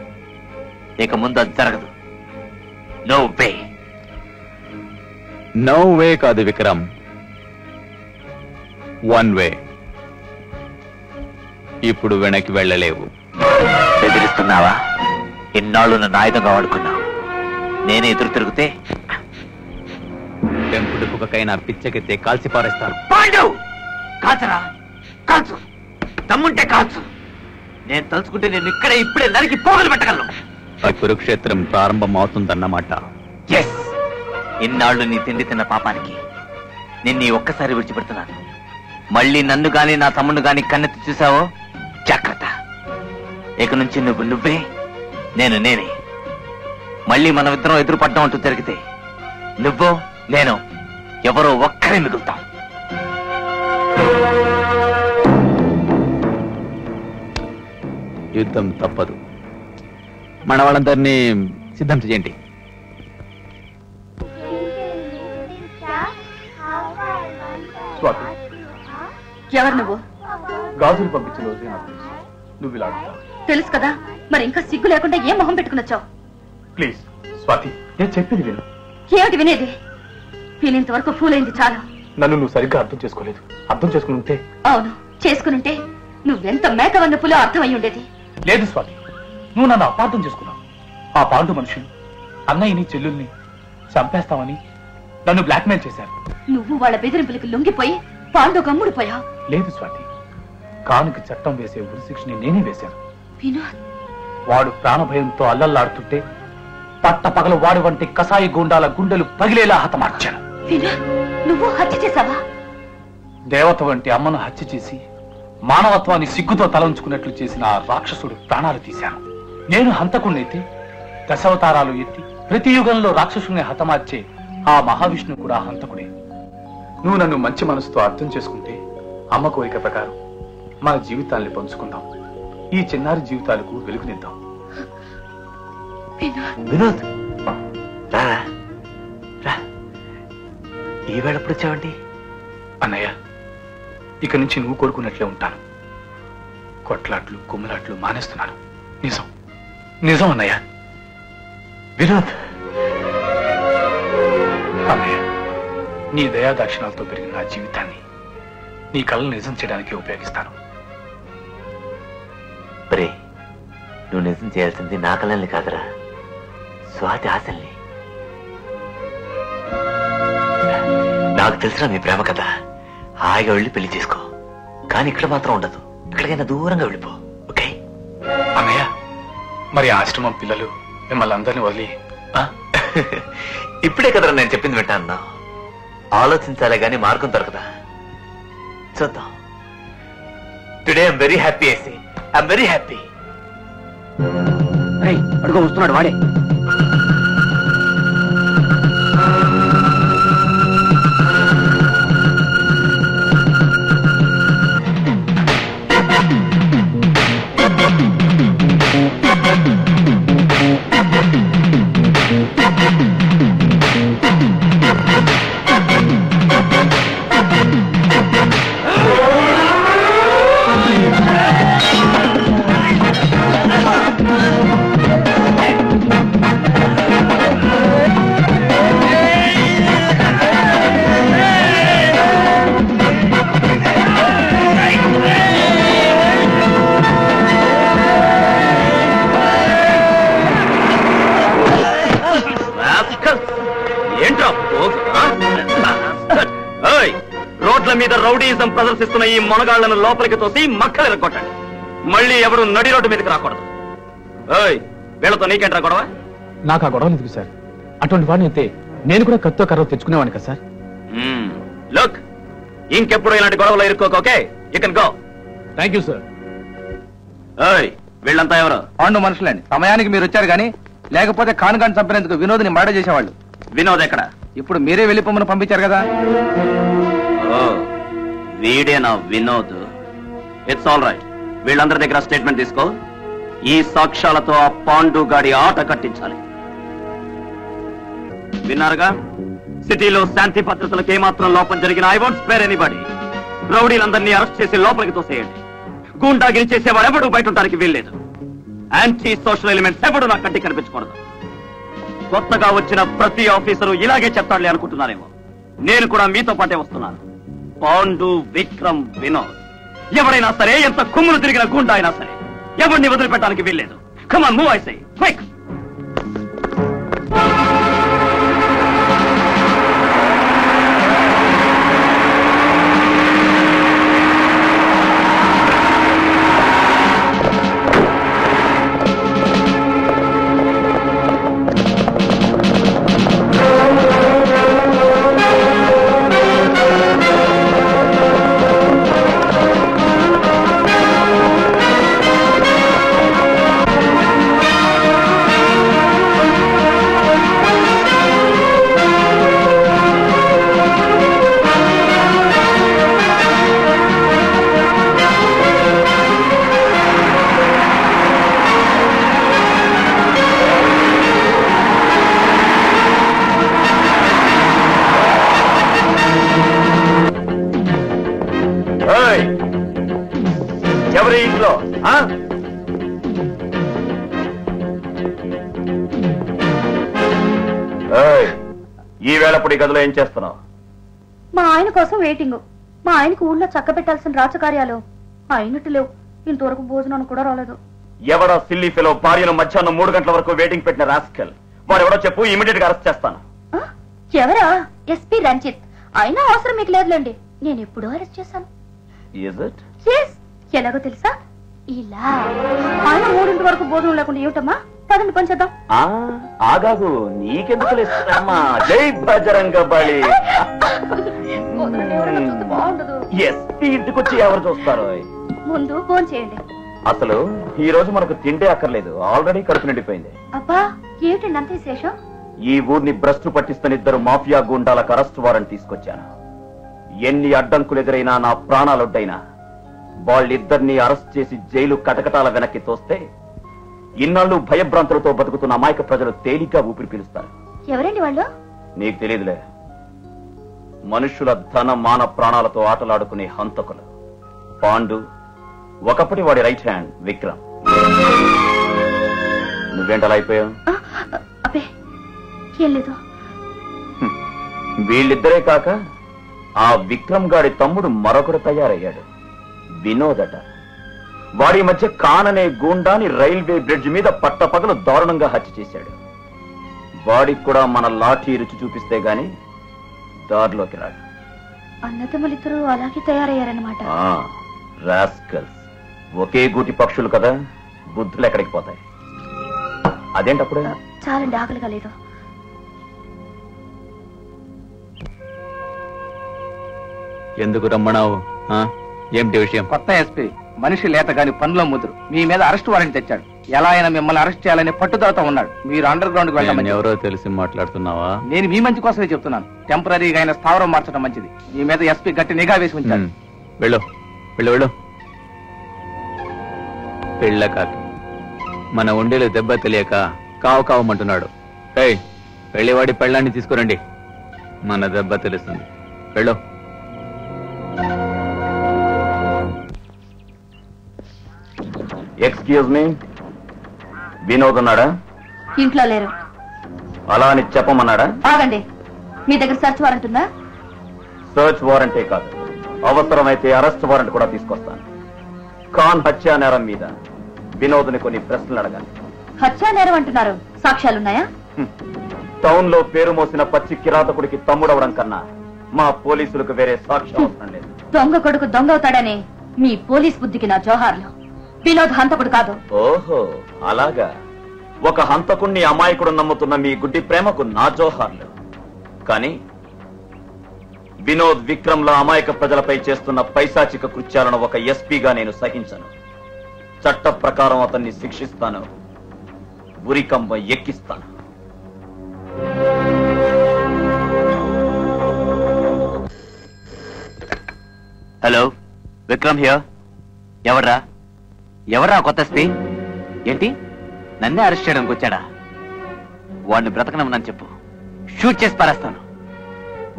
ఇక ముందు అది జరగదు. No way. నో వే కాదు విక్రమ్, వన్ వే. ఇప్పుడు వెనక్కి వెళ్ళలేవు. బెదిరిస్తున్నావా? ఇన్నాళ్ళు నన్ను ఆయుధంగా వాడుకున్నావు. నేనే ఎదురు తిరిగితే పెంపుడు కుక్కకైనా పిచ్చకెత్తే కాల్చి పారేస్తాను. పాండు, కాల్చరా, కాల్చు. దమ్ముంటే కాల్చు. నేను తలుచుకుంటే నేను ఇక్కడే ఇప్పుడే నరికి పోగలు పెట్టగలను. ఆ కురుక్షేత్రం ప్రారంభం అవుతుందన్నమాట. ఎస్. ఇన్నాళ్ళు నీ తిండి తిన్న పాపానికి నిన్ను ఒక్కసారి విడిచిపెడుతున్నాను. మళ్ళీ నన్ను గాని నా తమ్ముడు గాని కన్నెత్తి చూసావో జాగ్రత్త. ఇక నుంచి నువ్వు నువ్వే, నేను నేనే. మళ్ళీ మనమిద్దరం ఎదురుపడ్డం అంటూ జరిగితే నువ్వో నేను ఎవరో ఒక్కరే మిగులుతాం. యుద్ధం తప్పదు. మన వాళ్ళందరినీ సిద్ధం చేయండి. ఎవరు నువ్వు? గాజులు పంపించిన రోజే నాకు తెలుసు. నువ్వు ఇలా తెలుసు కదా, మరి ఇంకా సిగ్గు లేకుండా ఏ మొహం పెట్టుకుని వచ్చావు? ప్లీజ్ స్వాతి, నేను చెప్పేది విను. ఏమిటి వినేది? వినేంత వరకు ఫూల్ అయింది చాలు. నన్ను నువ్వు సరిగ్గా అర్థం చేసుకోలేదు. అర్థం చేసుకుని ఉంటే. అవును, చేసుకునుంటే నువ్వెంత మేకవన్న పులో అర్థమై ఉండేది. లేదు స్వాతి, నువ్వు నన్ను అపార్థం చేసుకున్నావు. ఆ పాండు మనుషులు అన్నయ్యని చెల్లుల్ని చంపేస్తామని నన్ను బ్లాక్మెయిల్ చేశారు. నువ్వు వాళ్ళ బెదిరింపులకు లొంగిపోయి పాండు గమ్ముడిపోయా? లేదు స్వాతి, కానుక చట్టం వేసే ఉరిశిక్షని నేనే వేశాను. వినోద్, వాడు ప్రాణభయంతో అల్లల్లాడుతుంటే పట్ట పగల వాడు వంటి కసాయి గుండాల గుండెలు పగిలేలా హతమార్చాను. వినోద్, నువ్వు హత్య చేశావా? దేవత వంటి అమ్మను హత్య చేసి మానవత్వాన్ని సిగ్గుతో తలంచుకున్నట్లు చేసిన ఆ రాక్షసుడు ప్రాణాలు తీశాను. నేను హంతకుణ్ణైతే దశావతారాలు ఎత్తి ప్రతి యుగంలో రాక్షసుని హతమార్చే ఆ మహావిష్ణువు కూడా హంతకుడే. నువ్వు నన్ను మంచి మనసుతో అర్థం చేసుకుంటే అమ్మ కోరిక ప్రకారం మన జీవితాల్ని పంచుకుందాం. ఈ చిన్నారి జీవితాలకు వెలుగునిద్దాం. వినోద్, రా రా. ఈవేళప్పుడు వచ్చావండి? అన్నయ్య, ఇక నుంచి నువ్వు కోరుకున్నట్లే ఉంటాను. కొట్లాట్లు కుమ్మలాట్లు మానేస్తున్నాను. నిజం నిజం అన్నయ్య. వినోద్, అన్నయ్య, నీ దయాదాక్షిణాలతో పెరిగిన నా జీవితాన్ని నీ కళలు నిజం చేయడానికి ఉపయోగిస్తాను. ప్రే, నువ్వు నిజం చేయాల్సింది నా కళల్ని కాదురా, స్వాతి ఆశల్ని. నాకు తెలిసిన మీ ప్రేమ కదా, హాయిగా వెళ్ళి పెళ్లి చేసుకో. కానీ ఇక్కడ మాత్రం ఉండదు, ఎక్కడికైనా దూరంగా వెళ్ళిపో. ఓకే అన్నయ్య, మరి ఆశ్రమం పిల్లలు మిమ్మల్ని అందరినీ వదిలి? ఇప్పుడే కదరా నేను చెప్పింది వింటాను. ఆలోచించాలే గానీ మార్గం దొరకదా? చూద్దాం. Today I'm very happy. I'm very happy. అడుగు వస్తున్నాడు వాడే. రోడ్ల మీద రౌడీజం ప్రదర్శిస్తున్న ఈ మొనగాళ్లను లోపలికి తోసి మక్కలు ఎరగొట్టండి. మళ్ళీ ఎవరు నడి రోడ్డు మీదకి రాకూడదు. వీళ్ళతో నీకేంట్రా గొడవ? నాకు ఆ గొడవలు ఎందుకు సార్? అటువంటి వాడిని అయితే నేను కూడా కత్తో కర్ర తెచ్చుకునేవాడిని కదా సార్. లుక్, ఇంకెప్పుడు ఇలాంటి గొడవలు ఇరుక్కోక. Okay, you can go. Thank you sir. వీళ్ళంతా ఎవరు? పాండు మనుషులండి. సమయానికి మీరు వచ్చారు కానీ లేకపోతే కానుగాన్ని చంపినందుకు వినోద్ని మర్డర్ చేసేవాళ్ళు. వినోద్ ఎక్కడ? ఇప్పుడు మీరే వెళ్ళిపోమని పంపించారు కదా. వీడేనా వినోద్? It's all right. వీళ్ళందరి దగ్గర స్టేట్మెంట్ తీసుకో. ఈ సాక్ష్యాలతో ఆ పాండు గాడి ఆట కట్టించాలి. విన్నారుగా? సిటీలో శాంతి భద్రతలకు ఏమాత్రం లోపం జరిగిన ఐ వాంట్ స్పేర్ ఎనీబడీ. రౌడీలందరినీ అరెస్ట్ చేసి లోపలికి తోసేయండి. గూండాగిరి చేసేవాడు ఎవడు బయట ఉండడానికి వీల్లేదు. యాంటీ సోషల్ ఎలిమెంట్స్ ఎవడు నా కంటికి కనిపించకూడదు. కొత్తగా వచ్చిన ప్రతి ఆఫీసరు ఇలాగే చెప్తాడులే అనుకుంటున్నారేమో. నేను కూడా మీతో పాటే వస్తున్నాను. పాండు, విక్రమ్, వినోద్ ఎవరైనా సరే, ఎంత కుమ్ములు తిరిగిన గుండా అయినా సరే, ఎవరిని వదిలిపెట్టడానికి వీల్లేదు. Come on, move I say, quick. ఎవరి ఇంట్లో ఈ వేళప్పుడు ఈ గదిలో ఏం చేస్తున్నావు? మా ఆయన కోసం వెయిటింగ్. మా ఆయనకు ఊళ్ళో చక్క పెట్టాల్సిన రాజకార్యాలు అయినట్టు లేవు. ఇంతవరకు భోజనాన్ని కూడా రాలేదు. ఎవడో సిల్లీ ఫెలో భార్యను మధ్యాహ్నం 3 గంటల వరకు వెయిటింగ్ పెట్టిన రాస్కల్ వాడెవడో చెప్పు, ఇమీడియట్ గా అరెస్ట్ చేస్తాను. ఎవరా? ఎస్పీ రంజిత్. అయినా అవసరం మీకు లేదులేండి, నేను ఎప్పుడూ అరెస్ట్ చేశాను. ఎలాగో తెలుసా? ఇలా ఆయన 3 వరకు భోజనం లేకుండా ఏమిటమ్మా? పదండి పనిచేద్దాం. ఆగాగు, నీకెందుకు లేస్తామా? జై బజరంగ బలి. బాగుండదు. ఎస్పీ ఇంటికి వచ్చి ఎవరు చూస్తారు? ముందు ఫోన్ చేయండి. అసలు ఈ రోజు మనకు తిండే అక్కర్లేదు, ఆల్రెడీ కడుపు నిండిపోయింది. అబ్బా ఏమిటండి అంత విశేషం? ఈ ఊరిని భ్రష్టు పట్టిస్తున్న 2 మాఫియా గుండాలకు అరెస్ట్ వారెంట్ తీసుకొచ్చాను. ఎన్ని అడ్డంకులు ఎదురైనా నా ప్రాణాలొడ్డైనా వాళ్ళిద్దరినీ అరెస్ట్ చేసి జైలు కటకటాల వెనక్కి తోస్తే ఇన్నాళ్ళు భయభ్రాంతులతో బతుకుతున్న అమాయక ప్రజలు తేలిగ్గా ఊపిరి పీలుస్తారు. ఎవరండి వాళ్ళు? నీకు తెలియదులే. మనుషుల ధన మాన ప్రాణాలతో ఆటలాడుకునే హంతకులు. పాండు, ఒకప్పటి వాడి రైట్ హ్యాండ్ విక్రమ్. నువ్వేంటలా అయిపోయావు? వీళ్ళిద్దరే కాక ఆ విక్రమ్ గాడి తమ్ముడు మరొకడు తయారయ్యాడు, వినోదట. వాడి మధ్య కాననే గూండాని రైల్వే బ్రిడ్జ్ మీద పట్టపగలు దారుణంగా హత్య చేశాడు. వాడికి కూడా మన లాఠీ రుచి చూపిస్తే గాని దారిలోకి రాడు. అన్నదమ్ములిద్దరూ అలాగే తయారయ్యారన్నమాట. రాస్కల్స్, ఒకే గూటి పక్షులు కదా, బుద్ధులు ఎక్కడికి పోతాయి? అదేంటప్పుడు? చాలండి, ఆకలిగా లేదు. ఎందుకు రమ్మన్నావు? ఏమిటి విషయం? కొత్త ఎస్పీ మనిషి లేత గాని పనిలో ముదురు మీ మీద అరెస్ట్ వారెంట్ తెచ్చాడు. ఎలా అయినా మిమ్మల్ని అరెస్ట్ చేయాలని పట్టుదలతో ఉన్నాడు. మీరు అండర్ గ్రౌండ్ కి వెళ్ళమని. ఎవరో తెలిసి మాట్లాడుతున్నావా? నేను మీ మంచి కోసమే చెప్తున్నాను. టెంపరీగా అయిన స్థావరం మార్చడం మంచిది. మీ మీద ఎస్పీ గట్టి నిఘా వేసి ఉంచాడు. వెళ్ళు వెళ్ళు వెళ్ళు. పెళ్ళ కాకి మన ఉండేలు దెబ్బ తెలియక కావు కావమంటున్నాడు. పెళ్లివాడి పెళ్ళాన్ని తీసుకురండి, మన దెబ్బ తెలుస్తుంది. వెళ్ళు. ఎక్స్క్యూజ్ మీ, వినోద్ ఉన్నాడా? ఇంట్లో లేరు. అలా అని చెప్పమన్నాడా? ఆగండి, మీ దగ్గర సర్చ్ వారెంట్ ఉందా? సర్చ్ వారెంటే కాదు, అవసరమైతే అరెస్ట్ వారెంట్ కూడా తీసుకొస్తాను. ఖాన్ హత్యా నేరం మీద వినోద్ని కొన్ని ప్రశ్నలు అడగాలి. హత్యా నేరం అంటున్నారు, సాక్ష్యాలున్నాయా? టౌన్ లో పేరు మోసిన పచ్చి కిరాతకుడికి తమ్ముడవడం కన్నా మా పోలీసులకు వేరే సాక్ష్యం అవసరం లేదు. దొంగ కొడుకు దొంగ అవుతాడని మీ పోలీస్ బుద్ధికి నా జోహార్లు. వినోద్ హంతకుడు కాదు. ఓహో అలాగా. ఒక హంతకుణ్ణి అమాయకుడు నమ్ముతున్న మీ గుడ్డి ప్రేమకు నా జోహార్లు. కానీ వినోద్ విక్రమ్ లా అమాయక ప్రజలపై చేస్తున్న పైశాచిక కృత్యాలను ఒక ఎస్పీగా నేను సహించను. చట్ట ప్రకారం అతన్ని శిక్షిస్తాను, ఉరికంబ ఎక్కిస్తాను. Hello, Vikram here. ఎవర్రా కొత్త ఎస్పీ? ఏంటి నన్నే అరెస్ట్ చేయడానికి వచ్చాడా? వాడిని బ్రతకనమ్మని చెప్పు, షూట్ చేసి పారేస్తాను.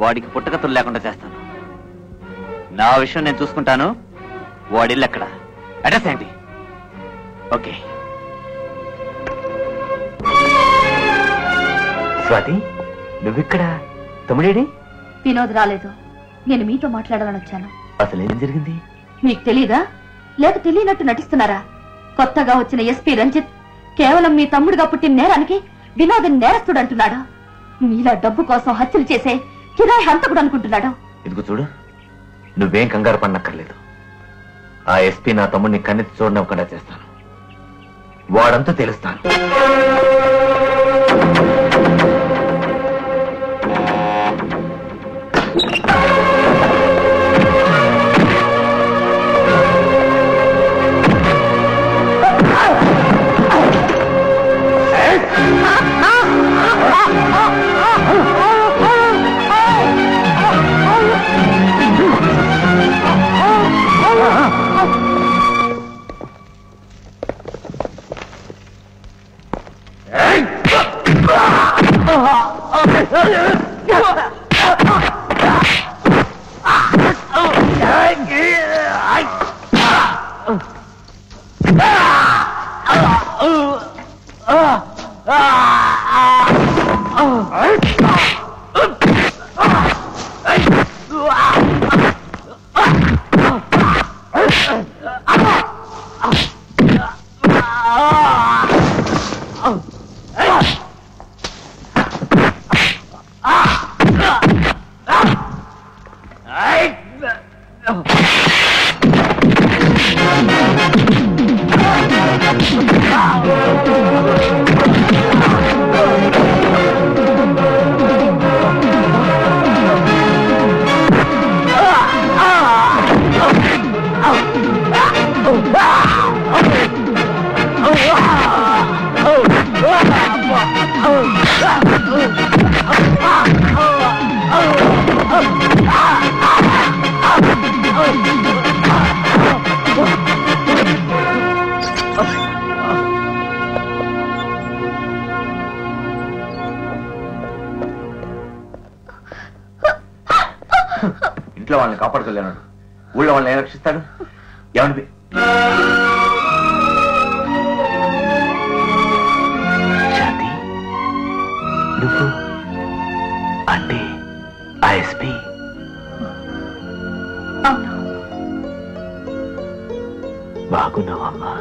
వాడికి పుట్టగతులు లేకుండా చేస్తాను. నా విషయం నేను చూసుకుంటాను. వాడిల్లు ఎక్కడ, అడ్రస్ ఏంటి? ఓకే. స్వాతి, నువ్విక్కడ? తమ్ముడేడి? వినోద్ రాలేదు. నేను మీతో మాట్లాడాలని వచ్చాను. అసలు ఏం జరిగింది? మీకు తెలీదా? లేక తెలియనట్టు నటిస్తున్నారా? కొత్తగా వచ్చిన ఎస్పీ రంజిత్ కేవలం మీ తమ్ముడుగా పుట్టిన నేరానికి వినోద్ నేరస్తుడు అంటున్నాడు. మీలా డబ్బు కోసం హత్యలు చేసే కిరాయి హంతకుడు అనుకుంటున్నాడు. ఇదిగో చూడు, నువ్వేం కంగారు పడనక్కర్లేదు. ఆ ఎస్పీ నా తమ్ముడిని కన్నెత్తి చూడనివ్వకుండా చేస్తాను. వాడంతా తెలుస్తాను. ఇంట్లో వాళ్ళని కాపాడుకోలేనాడు, ఊళ్ళో వాళ్ళని ఏం రక్షిస్తాడు? ఏమండి శాంతి, నువ్వు అంటే ఐఎస్పీ? బాగున్నావమ్మా?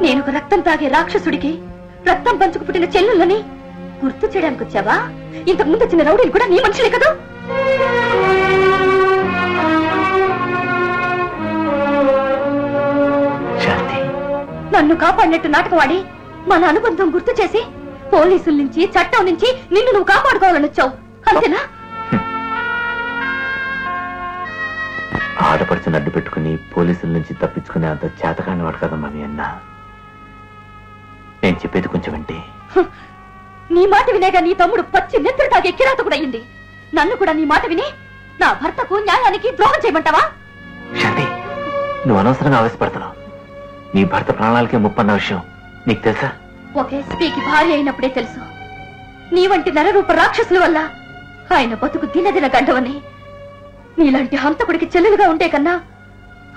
నేను ఒక రక్తం తాగే రాక్షసుడికి రక్తం పంచుకు పుట్టిన చెల్లులని గుర్తు చేయడానికి వచ్చావా? ఇంతకు ముందు వచ్చిన రౌడీలు కూడా నీ మనుషులే కదా? నన్ను కాపాడినట్టు నాటకవాడి మన అనుబంధం గుర్తు చేసి పోలీసుల నుంచి చట్టం నుంచి నిన్ను నువ్వు కాపాడుకోవాలని వచ్చావు, అంతేనా? ఆడపడుచుని అడ్డు పెట్టుకుని పోలీసుల నుంచి తప్పించుకునే అంత చేతకాని వాడు కదమ్మా మీ అన్న. నేను చెప్పేది కొంచెం వింటే. నీ మాట వినేగా నీ తమ్ముడు పచ్చి నెత్తురు తాగే కిరాతకుడయ్యింది. నన్ను కూడా నీ మాట విని నా భర్తకు న్యాయానికి ద్రోహం చేయమంటావా? శాంతి, నువ్వు అనవసరంగా ఆవేశపడుతున్నావు. నీ భర్త ప్రాణాలకే ముప్పన్న విషయం నీకు తెలుసా? ఒక ఎస్పీకి భార్య అయినప్పుడే తెలుసు. నీ వంటి నరరూప రాక్షసుల వల్ల ఆయన బతుకు దినదిన గంటవని. నీలాంటి హంతకుడికి చెల్లెలుగా ఉంటే కన్నా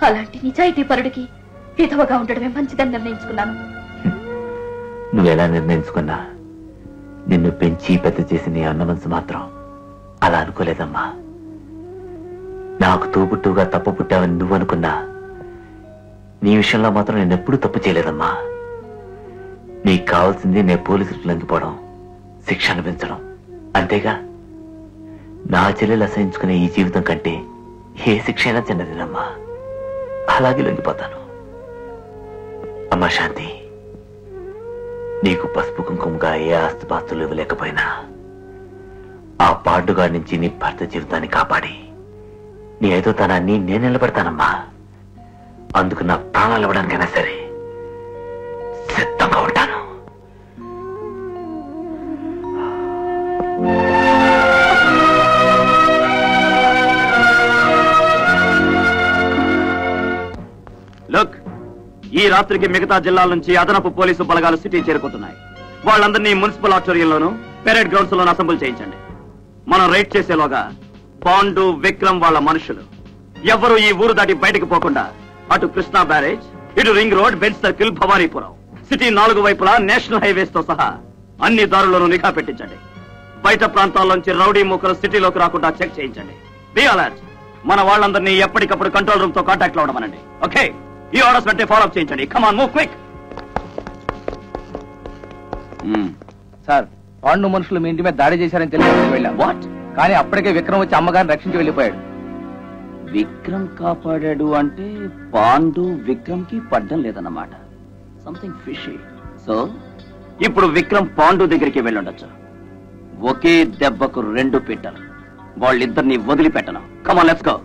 అలాంటి నిజాయితీ పరుడికి విధవగా ఉండడమే మంచిదని నిర్ణయించుకున్నాను. నువ్వెలా నిర్ణయించుకున్నా నిన్ను పెంచి పెద్ద చేసి నీ అన్న మనసు మాత్రం అలా అనుకోలేదమ్మా. నాకు తోబుట్టుగా తప్పు పుట్టావని నువ్వు అనుకున్నా నీ విషయంలో మాత్రం నేను ఎప్పుడూ తప్పు చేయలేదమ్మా. నీకు కావాల్సింది నేను పోలీసులకు లొంగిపోవడం, శిక్ష అనిపించడం, అంతేగా. నా చెల్లెలు అసహించుకునే ఈ జీవితం కంటే ఏ శిక్ష అయినా చిన్నదేనమ్మా. అలాగే లొంగిపోతాను. అమ్మా శాంతి, నీకు పసుపు కుంకుమగా ఏ ఆస్తిపాస్తులు ఇవ్వలేకపోయినా ఆ పాడుగా నుంచి నీ భర్త జీవితాన్ని కాపాడి నీ ఏదోతనాన్ని నేను నిలబెడతానమ్మా. అందుకు నా ప్రాణాలు ఇవ్వడానికైనా సరే సిద్ధంగా ఉంటాను. లుక్, ఈ రాత్రికి మిగతా జిల్లాల నుంచి అదనపు పోలీసు బలగాలు సిటీ చేరుకుంటున్నాయి. వాళ్ళందరినీ మున్సిపల్ ఆడిటోరియంలోనూ పెరేడ్ గ్రౌండ్స్ లోనూ అసెంబ్ల్ చేయించండి. మనం రైడ్ చేసేలోగా పాండు, విక్రమ్ వాళ్ళ మనుషులు ఎవరు ఈ ఊరు దాటి బయటకు పోకుండా అటు కృష్ణా బ్యారేజ్, ఇటు ring road, bench circle, Bhavanipuram city 4 వైపులా నేషనల్ హైవేస్ తో సహా అన్ని దారుల్లోనూ నిఘా పెట్టించండి. బయట ప్రాంతాల్లోంచి రౌడీ మూకలు సిటీలోకి రాకుండా చెక్ చేయించండి. Be alert. మన వాళ్ళందరినీ ఎప్పటికప్పుడు కంట్రోల్ రూమ్ తో కాంటాక్ట్ లో ఉండమనండి. ఓకే, ఈ ఆర్డర్స్ వెంటనే ఫాలోఅప్ చేయించండి. Come on, move quick. Sir, Pandu మనుషులు మీ ఇంటి మీద దాడి చేశారని తెలిసి వెళ్ళాం. వాట్? కానీ అప్పటికే విక్రమ్ వచ్చి అమ్మగారిని రక్షించి వెళ్ళిపోయాడు. విక్రమ్ కాపాడాడు అంటే పాండు విక్రమ్ కి పడ్డం లేదన్నమాట. Something fishy. సో ఇప్పుడు విక్రమ్ పాండు దగ్గరికి వెళ్ళుండొచ్చు. ఒకే దెబ్బకు 2 పిట్టలు. వాళ్ళిద్దరిని వదిలిపెట్టను. Come on, let's go.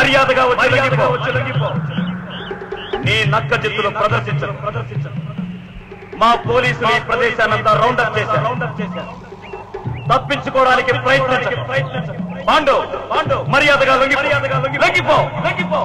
మర్యాదగా వచ్చి నీ నక్క చిత్తులు ప్రదర్శించరు. మా పోలీసులు ఈ ప్రదేశానంతా రౌండప్ చేశారు. తప్పించుకోవడానికి ప్రయత్నించరు. పాండు మర్యాదగా లొంగిపో.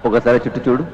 ఒకసారి చుట్టూ చూడు.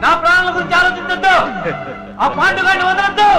నా ప్రాణాల గురించి ఆలోచించద్దు. ఆ పాండుగాడిని వదలద్దు.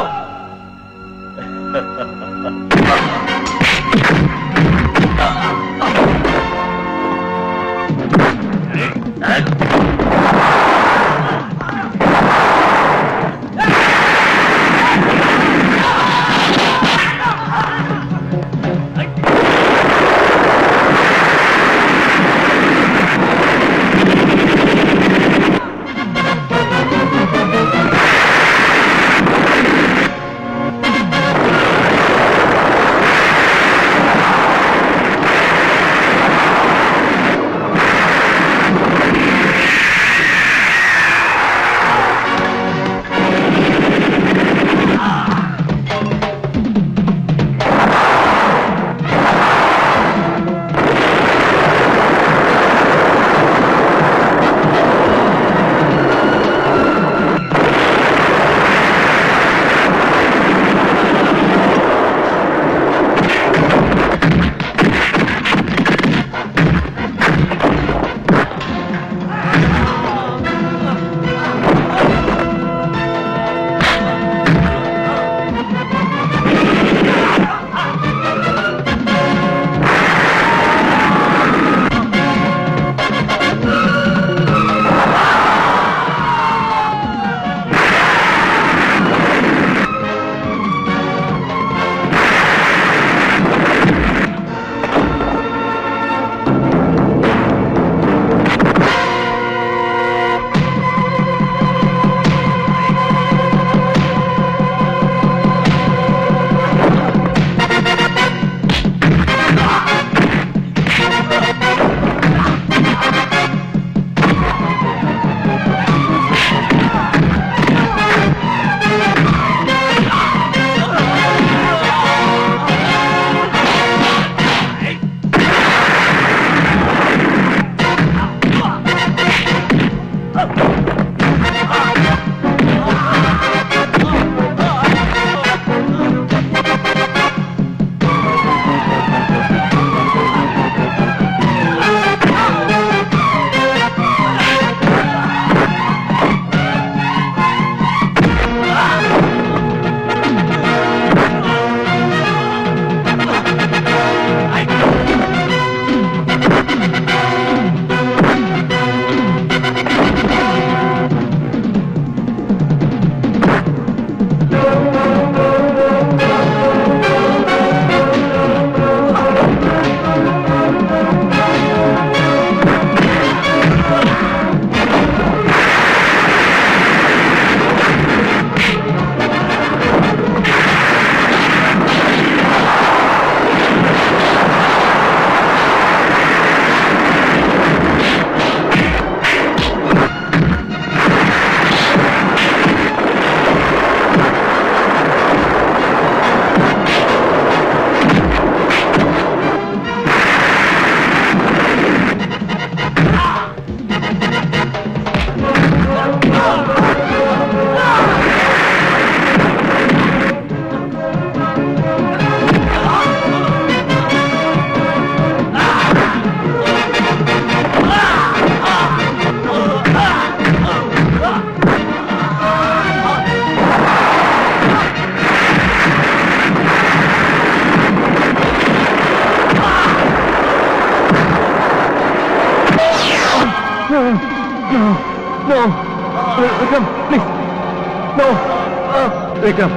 విక్రమ్ ప్లీజ్ నో విక్రమ్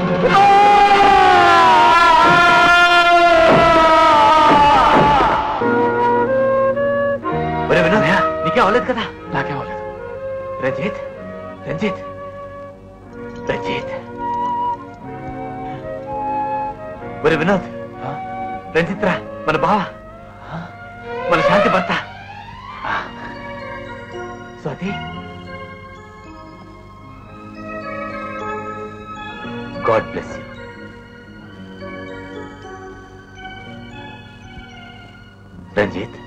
ఒరే వినోద్ నీకే అవ్వలేదు కదా నాకే అవ్వలేదు రంజిత్ రంజిత్ రంజిత్ ఒరే వినోద్ రంజిత్ రా మన బావ మన శాంతి భర్త Swathi God bless you Ranjith